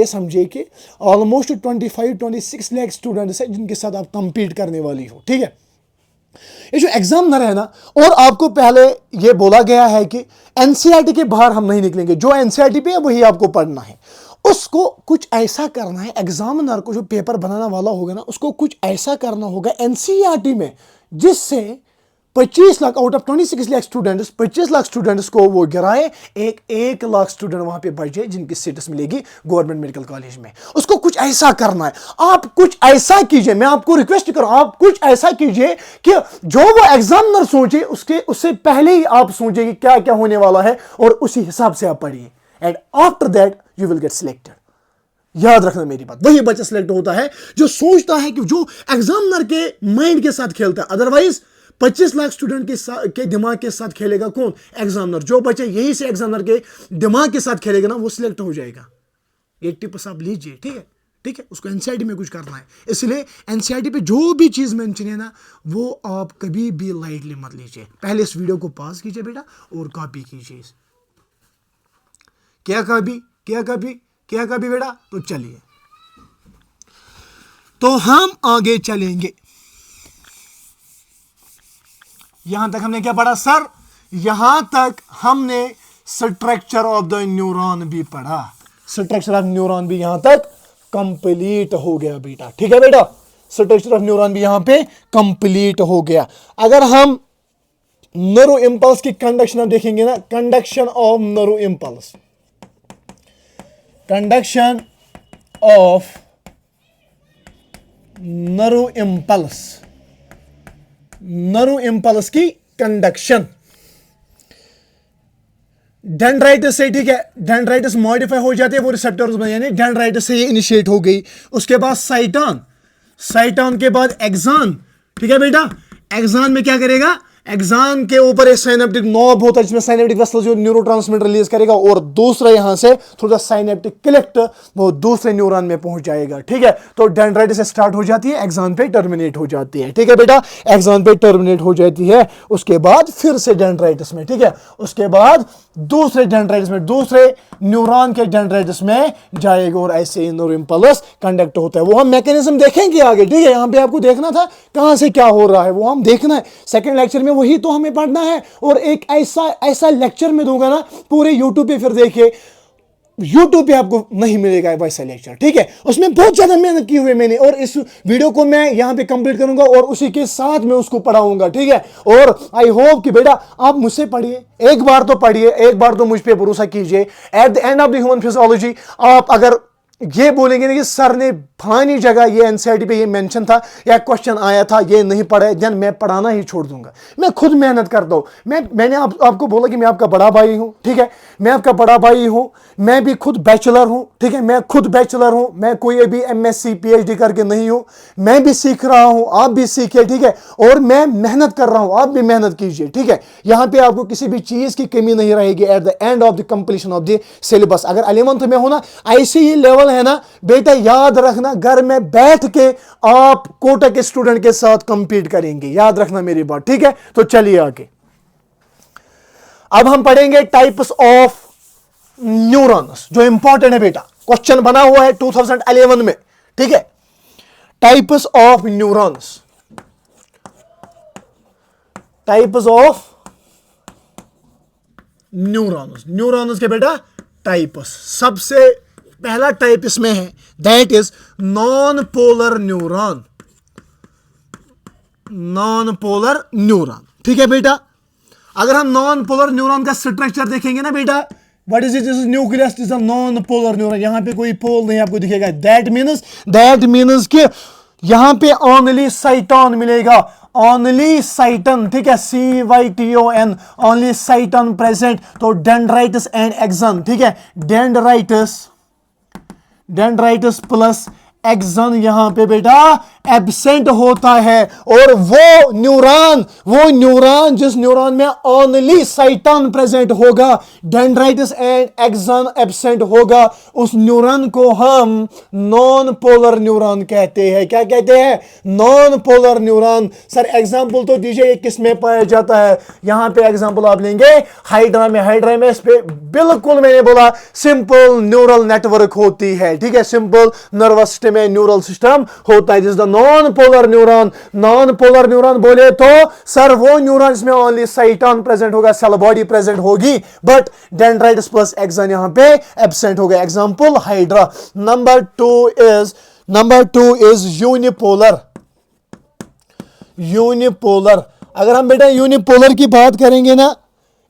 समझिए कि ऑलमोस्ट 25-26 लाख स्टूडेंट्स हैं जिनके साथ आप कंपीट करने वाली हो, ठीक है। ये जो एग्जामिनर है ना, और आपको पहले ये बोला गया है कि एनसीईआरटी के बाहर हम नहीं निकलेंगे, जो एनसीईआरटी पे है वही आपको पढ़ना है, उसको कुछ ऐसा करना है, एग्जामिनर को जो पेपर बनाने वाला होगा ना, उसको कुछ ऐसा करना होगा एनसीईआरटी में जिससे 25 lakh out of 26 lakh students, 25 lakh students को वो गिराए, 1 लाख स्टूडेंट वहां पे बचे जिनकी सीट्स मिलेगी गवर्नमेंट मेडिकल कॉलेज में। उसको कुछ ऐसा करना है, आप कुछ ऐसा कीजिए, मैं आपको रिक्वेस्ट करूं, आप कुछ ऐसा कीजिए कि जो वो एग्जामिनर सोचे उससे पहले ही आप सोचिए कि क्या क्या होने वाला है और उसी हिसाब से आप पढ़िए, and after that you will get selected. याद रखना मेरी बात, वही बच्चा सिलेक्ट होता है जो सोचता है, कि जो एग्जामिनर के माइंड के साथ खेलता है। अदरवाइज 25 लाख स्टूडेंट के दिमाग के साथ खेलेगा कौन, एग्जामिनर। जो बच्चा यही से एग्जामिनर के दिमाग के साथ खेलेगा ना, वो सिलेक्ट हो जाएगा। एक टिप्स आप लीजिए, ठीक है, उसको एनसीईआरटी में कुछ करना है, इसलिए एनसीईआरटी पे जो भी चीज मेंशन है ना, वो आप कभी भी लाइटली मत लीजिए। पहले इस वीडियो को पॉज कीजिए बेटा और कॉपी कीजिए। क्या कॉपी बेटा, तो चलिए, तो हम आगे चलेंगे। यहां तक हमने क्या पढ़ा सर, यहां तक हमने स्ट्रक्चर ऑफ द न्यूरॉन भी पढ़ा, स्ट्रक्चर ऑफ न्यूरॉन भी यहां तक कंप्लीट हो गया बेटा, ठीक है बेटा, स्ट्रक्चर ऑफ न्यूरॉन भी यहां पे कंप्लीट हो गया। अगर हम न्यूरो इंपल्स की कंडक्शन हम देखेंगे ना, conduction of neuro impulse, conduction of neuro impulse की कंडक्शन डेंड्राइटिस से, ठीक है, डेंड्राइटिस मॉडिफाई हो जाते हैं, वो रिसेप्टर्स बन, यानी डेंड्राइटिस से ये इनिशिएट हो गई। उसके बाद साइटॉन के बाद एक्सॉन, ठीक है बेटा, एक्सॉन में क्या करेगा, एक्सॉन के ऊपर एक साइनेप्टिक नॉब होता है जिसमें साइनेप्टिक वेसल जो न्यूरोट्रांसमीटर रिलीज करेगा, और दूसरा यहां से थोड़ा साइनेप्टिक कलेक्ट वो दूसरे न्यूरॉन में पहुंच जाएगा, ठीक है। तो डेंड्राइटिस स्टार्ट हो जाती है, एक्सॉन पे टर्मिनेट हो जाती है, ठीक है बेटा, एक्सॉन पे टर्मिनेट हो जाती है, उसके बाद फिर से डेंड्राइटिस में, ठीक है, उसके बाद दूसरे डेंड्राइटिस में, दूसरे न्यूरॉन के डेंड्राइटिस में जाएगा, और ऐसे न्यूरो इंपल्स कंडक्ट होता है। वो हम मैकेनिज्म देखेंगे आगे, ठीक है, यहां पे आपको देखना था कहां से क्या हो रहा है, वो हम देखना है सेकंड लेक्चर में, वही तो हमें पढ़ना है। और एक ऐसा लेक्चर में दूंगा ना पूरे यूट्यूब पे, फिर देखिए यूट्यूब पे आपको नहीं मिलेगा वैसा लेक्चर, ठीक है, उसमें बहुत ज्यादा मेहनत की हुई मैंने, और इस वीडियो को मैं यहां पे कंप्लीट करूंगा और उसी के साथ मैं उसको पढ़ाऊंगा, ठीक है। और आई होप कि बेटा आप मुझसे पढ़िए, एक बार तो पढ़िए, एक बार तो मुझ पे भरोसा कीजिए। Eight the end of the human physiology आप अगर ये बोलेंगे नहीं कि सर ने फलानी जगह ये एनसीईआरटी पे ये मेंशन था या क्वेश्चन आया था, ये नहीं पढ़ा, देन मैं पढ़ाना ही छोड़ दूंगा। मैं खुद मेहनत करता हूँ। मैंने आपको बोला कि मैं आपका बड़ा भाई हूँ, ठीक है, मैं आपका बड़ा भाई हूँ, मैं भी खुद बैचलर हूँ, ठीक है, मैं खुद बैचलर हूँ, मैं कोई अभी एमएससी पीएचडी करके नहीं हूँ, मैं भी सीख रहा हूँ, आप भी सीखिए, ठीक है, और मैं मेहनत कर रहा हूँ, आप भी मेहनत कीजिए, ठीक है। यहाँ पे आपको किसी भी चीज की कमी नहीं रहेगी eight the end of the completion of the syllabus. अगर 11th में हो ना, ऐसे ही लेवल है ना बेटा, याद रखना घर में बैठ के आप कोटा के स्टूडेंट के साथ कंपीट करेंगे, याद रखना मेरी बात, ठीक है। तो चलिए आगे, अब हम पढ़ेंगे टाइप्स ऑफ न्यूरॉन्स, जो इंपॉर्टेंट है बेटा, क्वेश्चन बना हुआ है 2011 में, ठीक है। Types of neurons, types of neurons, neurons के बेटा टाइप्स। सबसे पहला टाइप इसमें है, that is non polar neuron, non polar neuron, ठीक है बेटा। अगर हम नॉन पोलर न्यूरॉन का स्ट्रक्चर देखेंगे ना बेटा, what is it, this is nucleus, is a non polar neuron, यहां पे कोई पोल नहीं आपको दिखेगा। दैट मीन्स कि यहां पे ओनली साइटोन मिलेगा, ओनली साइटन, ठीक है, CYTON, ओनली साइटन प्रेजेंट। तो डेंड्राइटिस एंड एक्सन, ठीक है, डेंड्राइटिस प्लस एक्सन यहां पे बेटा एब्सेंट होता है। और वो न्यूरॉन जिस न्यूरॉन में ओनली साइटन प्रेजेंट होगा, डेंड्राइटिस एंड एक्सन एब्सेंट होगा, उस न्यूरॉन को हम नॉन पोलर न्यूरॉन कहते हैं। क्या कहते हैं? Non polar neuron. Sir example तो दीजिए, किस में पाया जाता है? यहां पे एग्जांपल आप लेंगे हाइड्रा में इस पे बिल्कुल मैंने बोला सिंपल न्यूरल नेटवर्क होती है, ठीक है, सिंपल नर्वस सिस्टम में न्यूरल सिस्टम होता है, जिस the non polar neuron. Non polar neuron बोले तो सर वो न्यूरॉन जिसमें ओनली साइटोन प्रेजेंट होगा, सेल बॉडी प्रेजेंट होगी, बट डेंड्राइटिस प्लस एक्सन यहां पे एब्सेंट होगा। Example hydra. Number two is unipolar. अगर हम बेटा यूनिपोलर की बात करेंगे ना,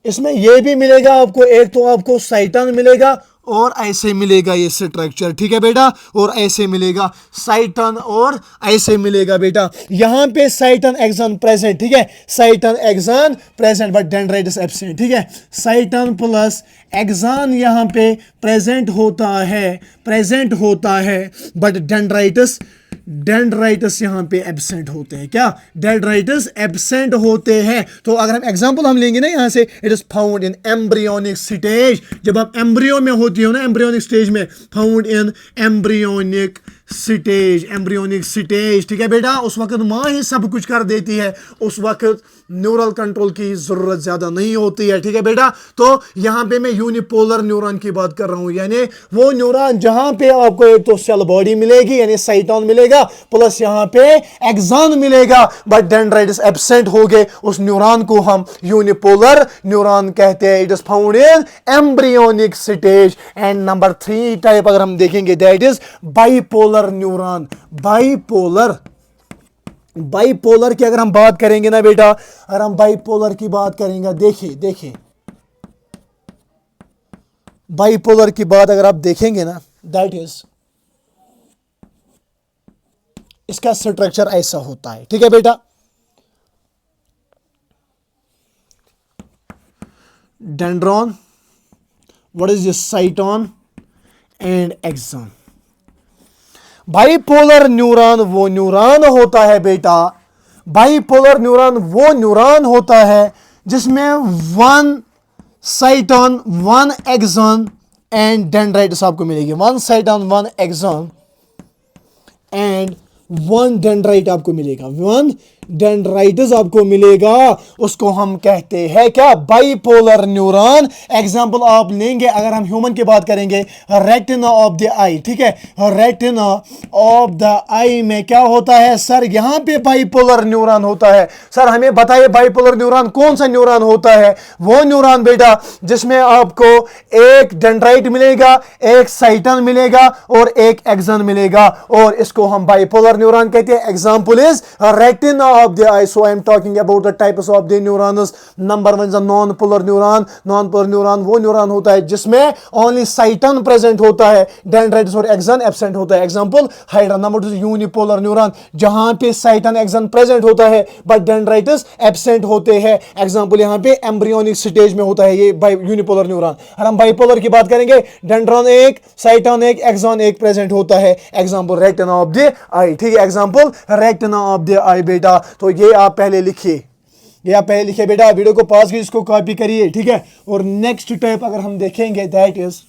इसमें यह भी मिलेगा आपको, एक तो आपको साइटन मिलेगा और ऐसे मिलेगा ये स्ट्रक्चर, ठीक है बेटा, और ऐसे मिलेगा साइटन और ऐसे मिलेगा बेटा। यहां पे साइटन एक्सन प्रेजेंट, ठीक है, cyton axon present but dendrites absent, ठीक है। साइटन प्लस एक्सन यहां पे प्रेजेंट होता है बट डेंड्राइटिस यहां पे एब्सेंट होते हैं। क्या? डेंड्राइटिस एब्सेंट होते हैं। तो अगर हम एग्जांपल हम लेंगे ना यहां से, it is found in embryonic stage. जब आप एम्ब्रियो में होती हो ना, एम्ब्रियोनिक स्टेज में, फाउंड इन एम्ब्रियोनिक स्टेज, ठीक है बेटा। उस वक्त मां ही सब कुछ कर देती है, उस वक्त न्यूरल कंट्रोल की जरूरत ज्यादा नहीं होती है, ठीक है बेटा। तो यहां पे मैं यूनिपोलर न्यूरॉन की बात कर रहा हूं, यानी वो न्यूरॉन जहां पे आपको एक तो सेल बॉडी मिलेगी यानी साइटोन मिलेगा, प्लस यहां पे एक्सन मिलेगा, बट डेंड्राइटिस एब्सेंट हो गए, उस न्यूरॉन को हम यूनिपोलर न्यूरॉन कहते हैं। It is found in embryonic stage. And number 3 type अगर हम देखेंगे, that is bipolar neuron. Bipolar की अगर हम बात करेंगे ना बेटा, अगर हम बाइपोलर की बात करेंगे, देखिए बाइपोलर की बात अगर आप देखेंगे ना, दैट इज इसका स्ट्रक्चर ऐसा होता है, ठीक है बेटा। Dendron, what is this, साइटोन and action. Bipolar neuron वो न्यूरॉन होता है बेटा, बाइपोलर न्यूरॉन वो न्यूरॉन होता है जिसमें 1 साइटोन 1 एक्सन एंड डेंड्राइटिस आपको मिलेगी। 1 साइटोन 1 एक्सन एंड 1 डेंड्राइट आपको मिलेगा, 1 डेंड्राइटिस आपको मिलेगा, उसको हम कहते हैं क्या? Bipolar neuron. एग्जांपल आप लेंगे, अगर हम ह्यूमन की बात करेंगे, रेटिना ऑफ द आई, ठीक है, रेटिना ऑफ द आई में क्या होता है सर? यहां पे बाइपोलर न्यूरॉन होता है। सर हमें बताइए बाइपोलर न्यूरॉन कौन सा न्यूरॉन होता है? वो न्यूरॉन बेटा जिसमें आपको एक डेंड्राइट मिलेगा, एक साइटन मिलेगा और एक एक्सन मिलेगा, और इसको हम बाइपोलर न्यूरॉन कहते हैं। Example is retina of the eye. So I am talking about the types of the neurons. Number one is a non-polar neuron. Non-polar neuron वो न्यूरॉन होता है जिसमें only साइटन प्रेजेंट होता है, डेंड्राइटिस और एक्सन एब्सेंट होता है. Example hydra. Number two unipolar neuron जहां पे साइटन एक्सन प्रेजेंट होता है बट डेंड्राइटिस एब्सेंट होते हैं. एग्जांपल यहां पे एम्ब्रियोनिक स्टेज में होता है ये यूनिपोलर न्यूरॉन. और हम बाइपोलर की बात करेंगे, डेंड्रॉन एक, साइटन एक, एक्सॉन एक प्रेजेंट होता है. एग्जांपल रेटिना ऑफ द आई. ठीक है, एग्जांपल रेटिना ऑफ द आई बेटा. तो ये आप पहले लिखिए, ये आप पहले लिखिए बेटा. वीडियो को पॉज कीजिए, इसको कॉपी करिए. ठीक है, और नेक्स्ट टाइप अगर हम देखेंगे दैट इज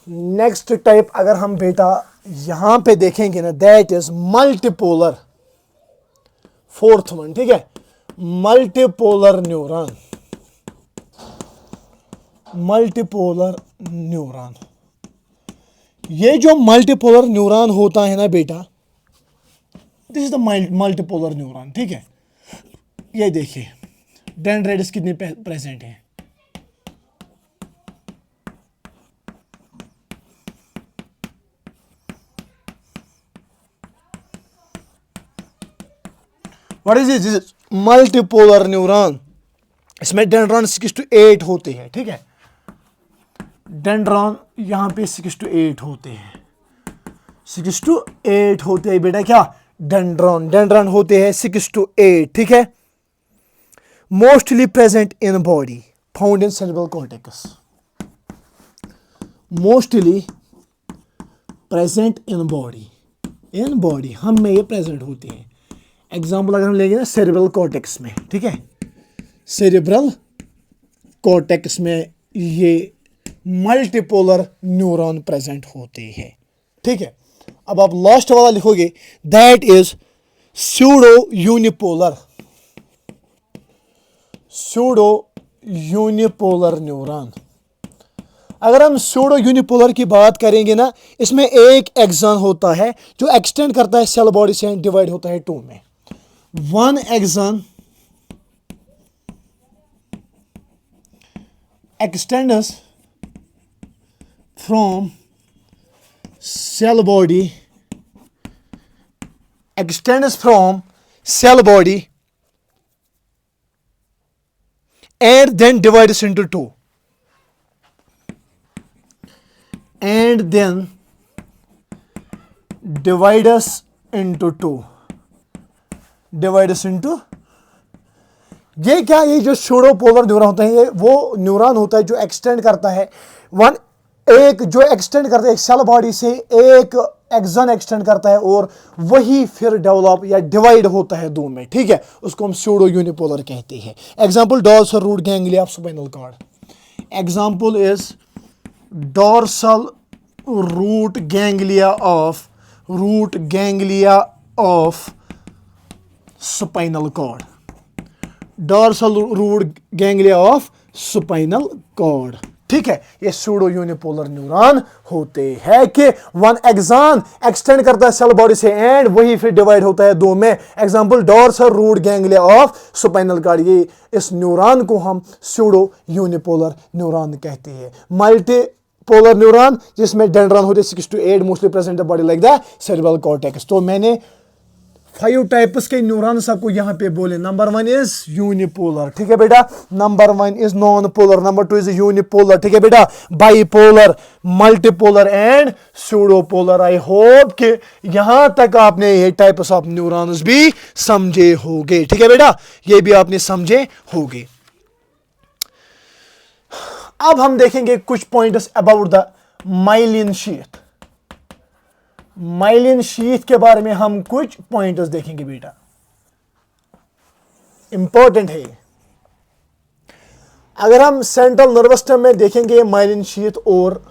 नेक्स्ट टाइप अगर हम बेटा यहां पे देखेंगे ना that is multipolar. Fourth one. ठीक है, मल्टीपोलर न्यूरॉन. मल्टीपोलर न्यूरॉन, ये जो मल्टीपोलर न्यूरॉन होता है ना बेटा, this is the multipolar neuron. ठीक है, ये देखिए डेंड्राइटिस कितने प्रेजेंट हैं. What is this? Multipolar neuron. इसमें डेंड्रॉन 6 to 8 होते हैं. ठीक है, डेंड्रॉन यहां पे 6 to 8 होते हैं. 6 to 8 होते हैं बेटा. क्या? डेंड्रॉन होते हैं 6 to 8. ठीक है, mostly present in body, found in cerebral cortex. Mostly present in body हम में ये प्रेजेंट होते हैं. एग्जाम्पल अगर हम लेंगे ना सेरेब्रल कॉर्टेक्स में. ठीक है, सेरेब्रल कॉर्टेक्स में ये मल्टीपोलर न्यूरॉन प्रेजेंट होते हैं. ठीक है, अब आप लास्ट वाला लिखोगे that is pseudo unipolar. Pseudo unipolar neuron. अगर हम स्यूडो यूनिपोलर की बात करेंगे ना, इसमें एक एक्सन होता है जो एक्सटेंड करता है सेल बॉडी से, डिवाइड होता है 2 में. One action extends from cell body and then divides into 2 and then divides into ये क्या, ये जो स्यूडोपोलर न्यूरॉन होता है ये वो न्यूरॉन होता है जो एक्सटेंड करता है जो एक्सटेंड करता है एक सेल बॉडी से, एक एक्सन एक्सटेंड करता है और वही फिर डेवलप या डिवाइड होता है 2 में. ठीक है, उसको हम स्यूडो यूनिपोलर कहते हैं. Example dorsal root ganglia of spinal cord. Example is dorsal root ganglia of spinal cord. Dorsal root ganglia of spinal cord. ठीक है, ये स्यूडो यूनिपोलर न्यूरॉन होते हैं कि वन एक्सन एक्सटेंड करता है सेल बॉडी से एंड वही फिर डिवाइड होता है 2 में. Example dorsal root ganglia of spinal cord. ये इस न्यूरॉन को हम स्यूडो यूनिपोलर न्यूरॉन कहते हैं. मल्टीपोलर न्यूरॉन जिसमें डेंड्रॉन होते हैं 6 to 8 mostly present the body like the cerebral cortex. तो मैंने 5 टाइप्स के न्यूरॉन्स आपको यहां पे बोले. Number 1 is unipolar. ठीक है बेटा, number 1 is non polar, number 2 is unipolar. ठीक है बेटा, bipolar, multipolar and pseudopolar. I hope कि यहां तक आपने ये टाइप्स ऑफ न्यूरॉन्स भी समझे होंगे. ठीक है बेटा, ये भी आपने समझे होंगे. अब हम देखेंगे कुछ points about the myelin sheath. Myelin sheath के बारे में हम कुछ पॉइंटर्स देखेंगे बेटा, इंपॉर्टेंट है. अगर हम सेंट्रल नर्वस सिस्टम में देखेंगे माइलिन शीथ और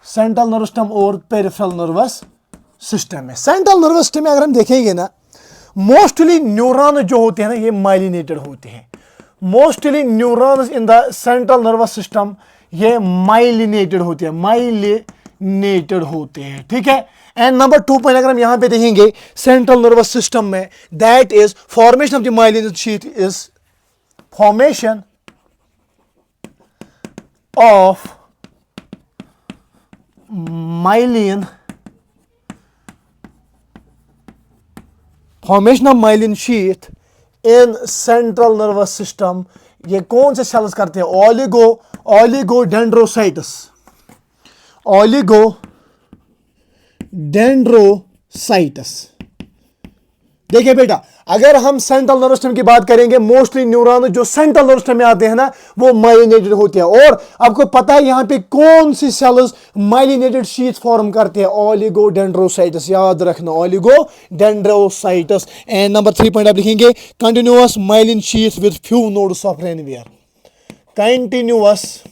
सेंट्रल नर्वस सिस्टम और पेरिफेरल नर्वस सिस्टम में, सेंट्रल नर्वस सिस्टम में अगर हम देखेंगे ना, मोस्टली न्यूरॉन जो होते हैं ना ये माइलिनेटेड होते हैं. Mostly neurons in the central nervous system ये माइलिनेटेड होते हैं, माइलिनेटेड होते हैं. ठीक है. एंड नंबर 2 पॉइंट अगर हम यहां पे देखेंगे सेंट्रल नर्वस सिस्टम में, that is formation of the myelin sheath is formation of myelin formation of myelin sheath in central nervous system, ये कौन से सेल्स करते हैं? Oligodendrocytes, oligodendrocytes. देखिए बेटा, अगर हम सेंट्रल नर्वस सिस्टम की बात करेंगे, मोस्टली न्यूरॉन जो सेंट्रल नर्वस सिस्टम में आते हैं ना, वो माइलिनेटेड होते हैं। और आपको पता है यहां पे कौन सी सेल्स माइलिनेटेड शीथ फॉर्म करते हैं? ओलिगोडेंड्रोसाइट्स, याद रखना, ओलिगोडेंड्रोसाइट्स। एंड नंबर 3 पॉइंट आप लिखेंगे, continuous myelin sheath with few nodes of Ranvier. Continuous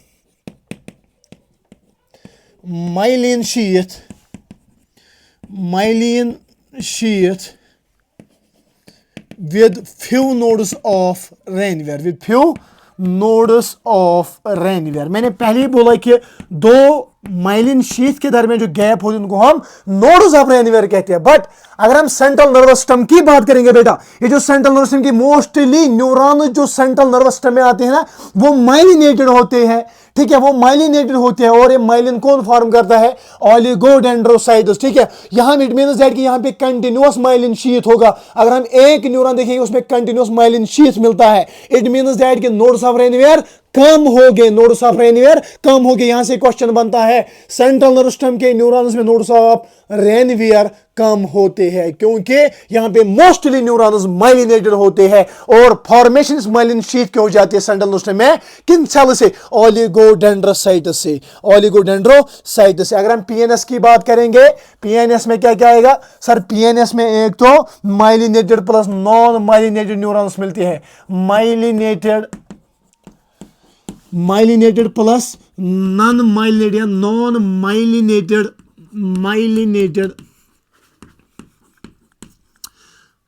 myelin sheath with few nodes of Ranvier, मैंने पहले ही बोला कि दो माइलिन शीथ के दरमियान जो गैप होती है उनको हम नोड्स ऑफ रेनवियर कहते हैं। बट अगर हम सेंट्रल नर्वस सिस्टम की बात करेंगे बेटा, ये जो सेंट्रल नर्वस सिस्टम की मोस्टली न्यूरॉन जो सेंट्रल नर्वस सिस्टम में आते हैं ना, वो माइलिनेटेड होते हैं। ठीक है, वो माइलिनेटेड होते हैं। और ये माइलिन कौन फॉर्म करता है? ओलिगोडेंड्रोसाइट्स। ठीक है, यहां इट मींस दैट कि यहां पे कंटिन्यूअस माइलिन शीथ होगा। अगर हम एक न्यूरॉन देखेंगे उसमें कंटिन्यूअस माइलिन शीथ मिलता है, इट मींस दैट कि नोड्स ऑफ रेनवियर कम हो गए, नोड्स ऑफ रेनवियर कम हो गए। यहां से क्वेश्चन बनता है, सेंट्रल नर्वस सिस्टम के न्यूरॉन्स में नोड्स ऑफ रेनवियर कम होते हैं, क्योंकि यहां पे मोस्टली न्यूरॉन्स माइलिनेटेड होते हैं। और फॉर्मेशन माइलिन शीथ के हो जाती है सेंट्रल नर्वस सिस्टम में, किन सेल से? ओलिगोडेंड्रोसाइट्स से, ओलिगोडेंड्रोसाइट्स से। अगर हम पीएनएस की बात करेंगे, पीएनएस में क्या क्या आएगा सर? पीएनएस में एक तो myelinated plus non myelinated neurons मिलते हैं। माइलिनेटेड प्लस नॉन माइलिनेटेड या नॉन माइलिनेटेड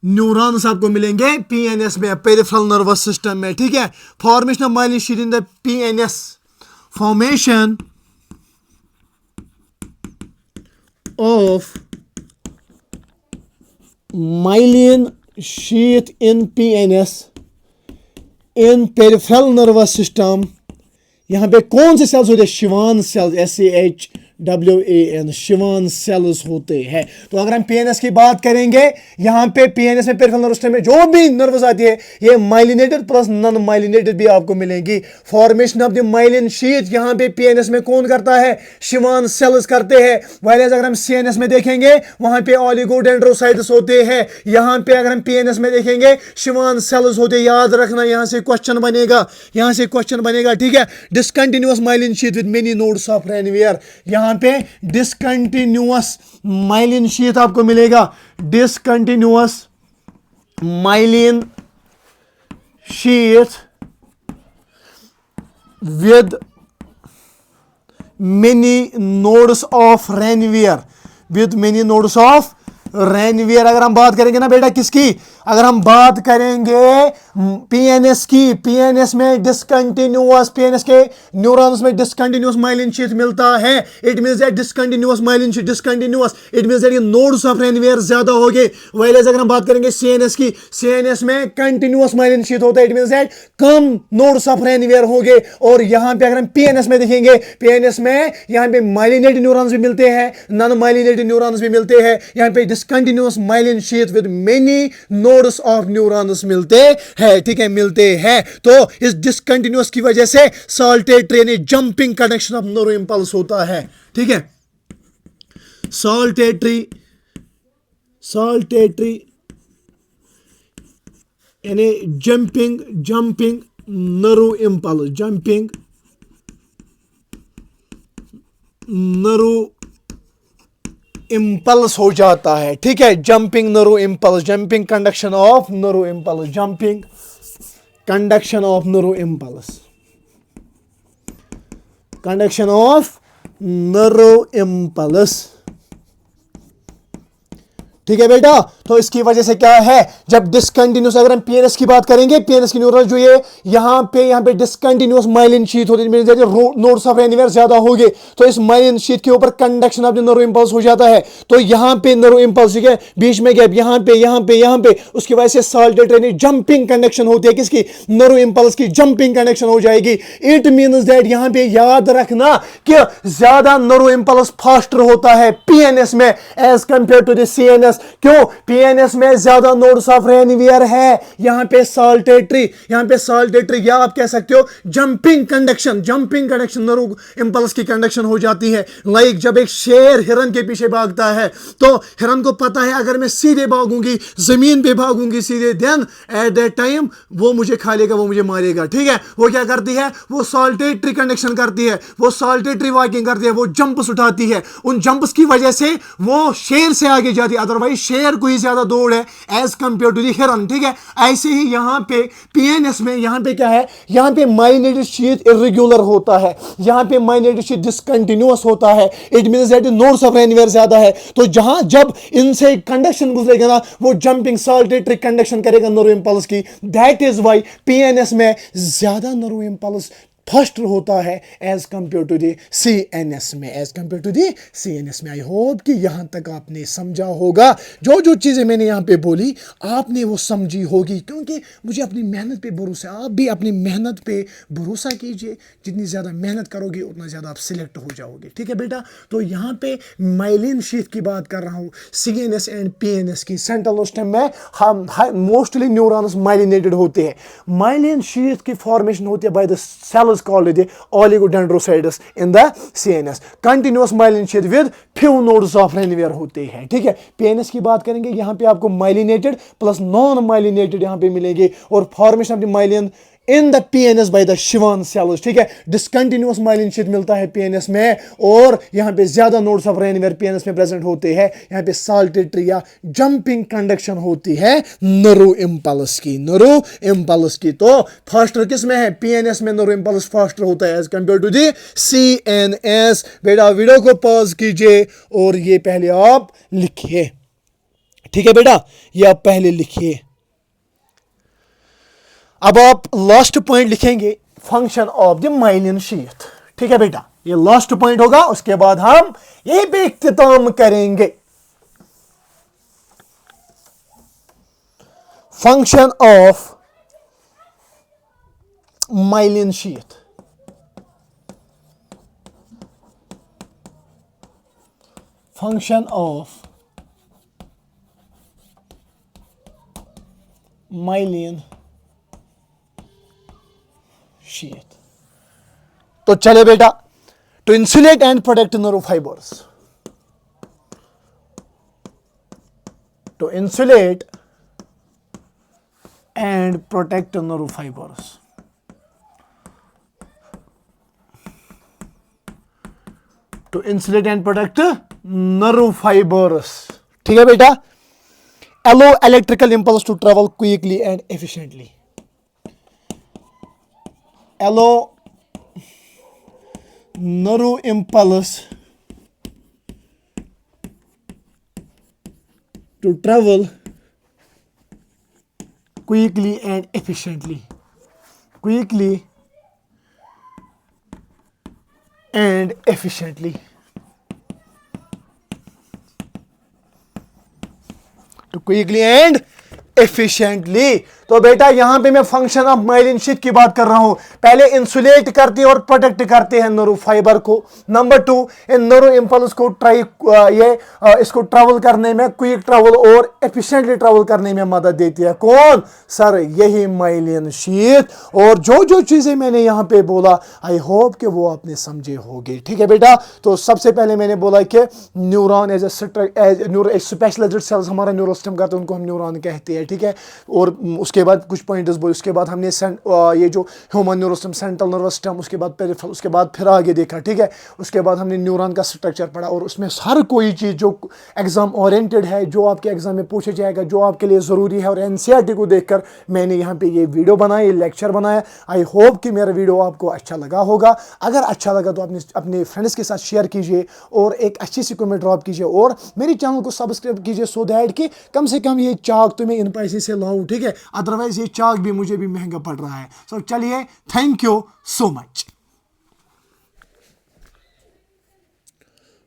न्यूरॉन्स आपको मिलेंगे पीएनएस में, पेरिफेरल नर्वस सिस्टम में। ठीक है, formation of myelin sheath in the PNS, formation of myelin sheath in PNS in peripheral nervous system, यहां पे कौन से सेल्स होते हैं? Schwann cells, SAHWAN, Schwann cells होते हैं। तो अगर हम पीएनएस की बात करेंगे, यहां पे पीएनएस में, पेरिफेरल नर्वस सिस्टम में जो भी नर्वस आती है, ये माइलिनेटेड प्लस नॉन माइलिनेटेड भी आपको मिलेंगी। Formation of the myelin sheath यहां पे पीएनएस में कौन करता है? शिवान सेल्स करते हैं। वाइलेस अगर हम सीएनएस में देखेंगे, वहां पे ओलिगोडेंड्रोसाइट्स होते हैं। यहां पे अगर हम पीएनएस में देखेंगे, शिवान सेल्स होते हैं। याद रखना, यहां से क्वेश्चन बनेगा, ठीक है। Discontinuous myelin sheath with many nodes of Ranvier, यहां पे डिसकंटिन्यूअस माइलिन शीथ आपको मिलेगा। Discontinuous myelin sheath with many nodes of Ranvier, अगर हम बात करेंगे ना बेटा किसकी? अगर हम बात करेंगे पीएनएस की, पीएनएस में डिसकंटिन्यूअस, पीएनएस के न्यूरॉन्स में डिसकंटिन्यूअस माइलिन शीथ मिलता है। It means that discontinuous myelin sheath, discontinuous, it means that ये नोड्स ऑफ रेनवियर ज्यादा हो गए। वाइलेस अगर हम बात करेंगे सीएनएस की, सीएनएस में कंटिन्यूअस माइलिन शीथ होता है, it means that come nodes of Ranvier हो गए। और यहां पे अगर हम पीएनएस में देखेंगे, पीएनएस में यहां पे माइलिनेटेड न्यूरॉन्स भी मिलते हैं, नॉन माइलिनेटेड न्यूरॉन्स भी मिलते हैं। यहां पे discontinuous myelin sheath with many nodes of neurons मिलते हैं, ठीक है, मिलते हैं। तो इस डिसकंटिन्यूअस की वजह से सॉल्टेटरी यानी jumping connection of neuro impulse होता है, ठीक है। सॉल्टेटरी यानी jumping neuro impulse, jumping neuro impulse हो जाता है, ठीक है। Jumping neuro impulse, jumping conduction of neuro impulse, jumping conduction of neuro impulse, conduction of neuro impulse, ठीक है बेटा। तो इसकी वजह से क्या है, जब डिसकंटिन्यूअस, अगर हम पीएनएस की बात करेंगे, पीएनएस की न्यूरॉन्स जो ये यहां पे डिसकंटिन्यूअस माइलिन शीथ होती है, नोड्स ऑफ रेनवियर ज्यादा हो गए, तो इस माइलिन शीथ के ऊपर conduction of the neuro impulse हो जाता है। तो यहां पे न्यूरो इंपल्स, ठीक है, बीच में गैप, यहां पे, उसकी वजह से सॉल्टेटरी जंपिंग कंडक्शन होती है, किसकी? न्यूरो इंपल्स की जंपिंग कंडक्शन हो जाएगी। इट मींस दैट यहां पे याद रखना कि ज्यादा न्यूरो इंपल्स फास्टर होता है पीएनएस में as compare to the CNS. PNS। क्यों? PNS में ज्यादा नोड्स ऑफ रेनवियर है। यहाँ पे साल्टेटरी, या आप कह सकते हो जंपिंग कंडक्शन नर्व इंपल्स की कंडक्शन हो जाती है। लाइक जब एक शेर हिरन के पीछे भागता है तो हिरन को पता है अगर मैं सीधे भागूंगी, जमीन पे भागूंगी सीधे, देन एट दैट टाइम वो मुझे खा लेगा, वो मुझे मारेगा। ठीक है, वो क्या करती है? वो साल्टेटरी कंडक्शन करती है, वो साल्टेटरी वॉकिंग करती है, वो जंप्स उठाती है। उन जंप्स की वजह से वो शेर से आगे जाती है। अदरवाइज शेर को ही ज्यादा दौड़ है एज कंपेयर टू द हिरन। ठीक है, ऐसे ही यहां पे PNS में यहां पे क्या है? यहां पे माइलिनेटेड शीथ इरेगुलर होता है, यहां पे माइलिनेटेड शीथ डिसकंटिन्यूअस होता है। It means that nodes of Ranvier ज्यादा है। तो जब इनसे कंडक्शन गुजरेगा ना, वो जंपिंग साल्टेटरी कंडक्शन करेगा नर्व इंपल्स की। दैट इज व्हाई PNS में ज्यादा नर्व इंपल्स फास्टर होता है as compare to the CNS में। आई होप कि यहां तक आपने समझा होगा। जो जो चीजें मैंने यहां पे बोली आपने वो समझी होगी, क्योंकि मुझे अपनी मेहनत पे भरोसा है। आप भी अपनी मेहनत पे भरोसा कीजिए। जितनी ज्यादा मेहनत करोगे उतना ज्यादा आप सिलेक्ट हो जाओगे। ठीक है बेटा, तो यहां पे माइलिन शीथ की बात कर रहा हूं, CNS एंड PNS की। सेंट्रल नर्वस सिस्टम में हम मोस्टली न्यूरॉन्स माइलिनेटेड होते हैं। माइलिन शीथ की फॉर्मेशन होती है by the cells called the oligodendrocytes in the CNS। continuous myelin sheath with few nodes of Ranvier होते हैं। ठीक है, PNS की बात करेंगे, यहां पे आपको माइलिनेटेड प्लस नॉन माइलिनेटेड यहां पे मिलेंगे, और formation of the myelin in the PNS by the Schwann cells. ठीक है, डिसकंटिन्यूअस माइलिन शीथ मिलता है PNS में, और यहां पे ज्यादा नोड्स ऑफ रेनवियर PNS में प्रेजेंट होते हैं। यहां पे साल्टेटरी या जंपिंग कंडक्शन होती है नर्व इंपल्स की। तो फास्टर किस में है? PNS में नर्व इंपल्स फास्टर होता है as compare to the CNS। बेटा वीडियो को पॉज कीजिए और ये पहले आप लिखिए। ठीक है बेटा, ये आप पहले लिखिए। अब आप लास्ट पॉइंट लिखेंगे, function of the myelin sheath. ठीक है बेटा, ये लास्ट पॉइंट होगा, उसके बाद हम ये भी इख्तिताम करेंगे। Function of myelin sheath. Function of myelin sheath. तो चले बेटा, to insulate and protect nerve fibres, to insulate and protect nerve fibres, to insulate and protect nerve fibres. ठीक है बेटा, allow electrical impulse to travel quickly and efficiently, allow nerve impulse to travel quickly and efficiently, to quickly and efficiently। तो बेटा यहां पे मैं फंक्शन ऑफ माइलिन शीथ की बात कर रहा हूं। पहले इंसुलेट करते हैं और प्रोटेक्ट करते हैं नर्व फाइबर को। नंबर 2, इन नर्व इंपल्स को इसको ट्रैवल करने में, क्विक ट्रैवल और एफिशिएंटली ट्रैवल करने में मदद देती है। कौन? सर यही माइलिन शीथ। और जो जो चीजें मैंने यहां पे बोला आई होप कि वो आपने समझे होंगे। ठीक है बेटा, तो सबसे पहले मैंने बोला कि न्यूरॉन एज स्पेशलाइज्ड सेल्स हमारा न्यूरल सिस्टम का, तो उनको हम न्यूरॉन कहते हैं। ठीक है, और उसके बाद कुछ पॉइंट्स बोले, उसके बाद हमने ये जो human neural system, central nervous system, उसके बाद पेरिफेरल, उसके बाद फिर आगे देखा। ठीक है, उसके बाद हमने न्यूरॉन का स्ट्रक्चर पढ़ा, और उसमें हर कोई चीज़ जो एग्जाम ओरिएंटेड है, जो आपके एग्जाम में पूछा जाएगा, जो आपके लिए ज़रूरी है, और NCERT को देखकर मैंने यहाँ पे ये वीडियो बनाया, ये लेक्चर बनाया। आई होप कि मेरा वीडियो आपको अच्छा लगा होगा। अगर अच्छा लगा तो अपने फ्रेंड्स के साथ शेयर कीजिए, और एक अच्छी सी कमेंट ड्रॉप कीजिए, और मेरे चैनल को सब्सक्राइब कीजिए, सो दैट कि कम से कम ये चाक तो मैं इन पैसे से लाऊं। ठीक है, अदरवाइज ये चाक भी मुझे भी महंगा पड़ रहा है। सो चलिए, थैंक यू सो मच।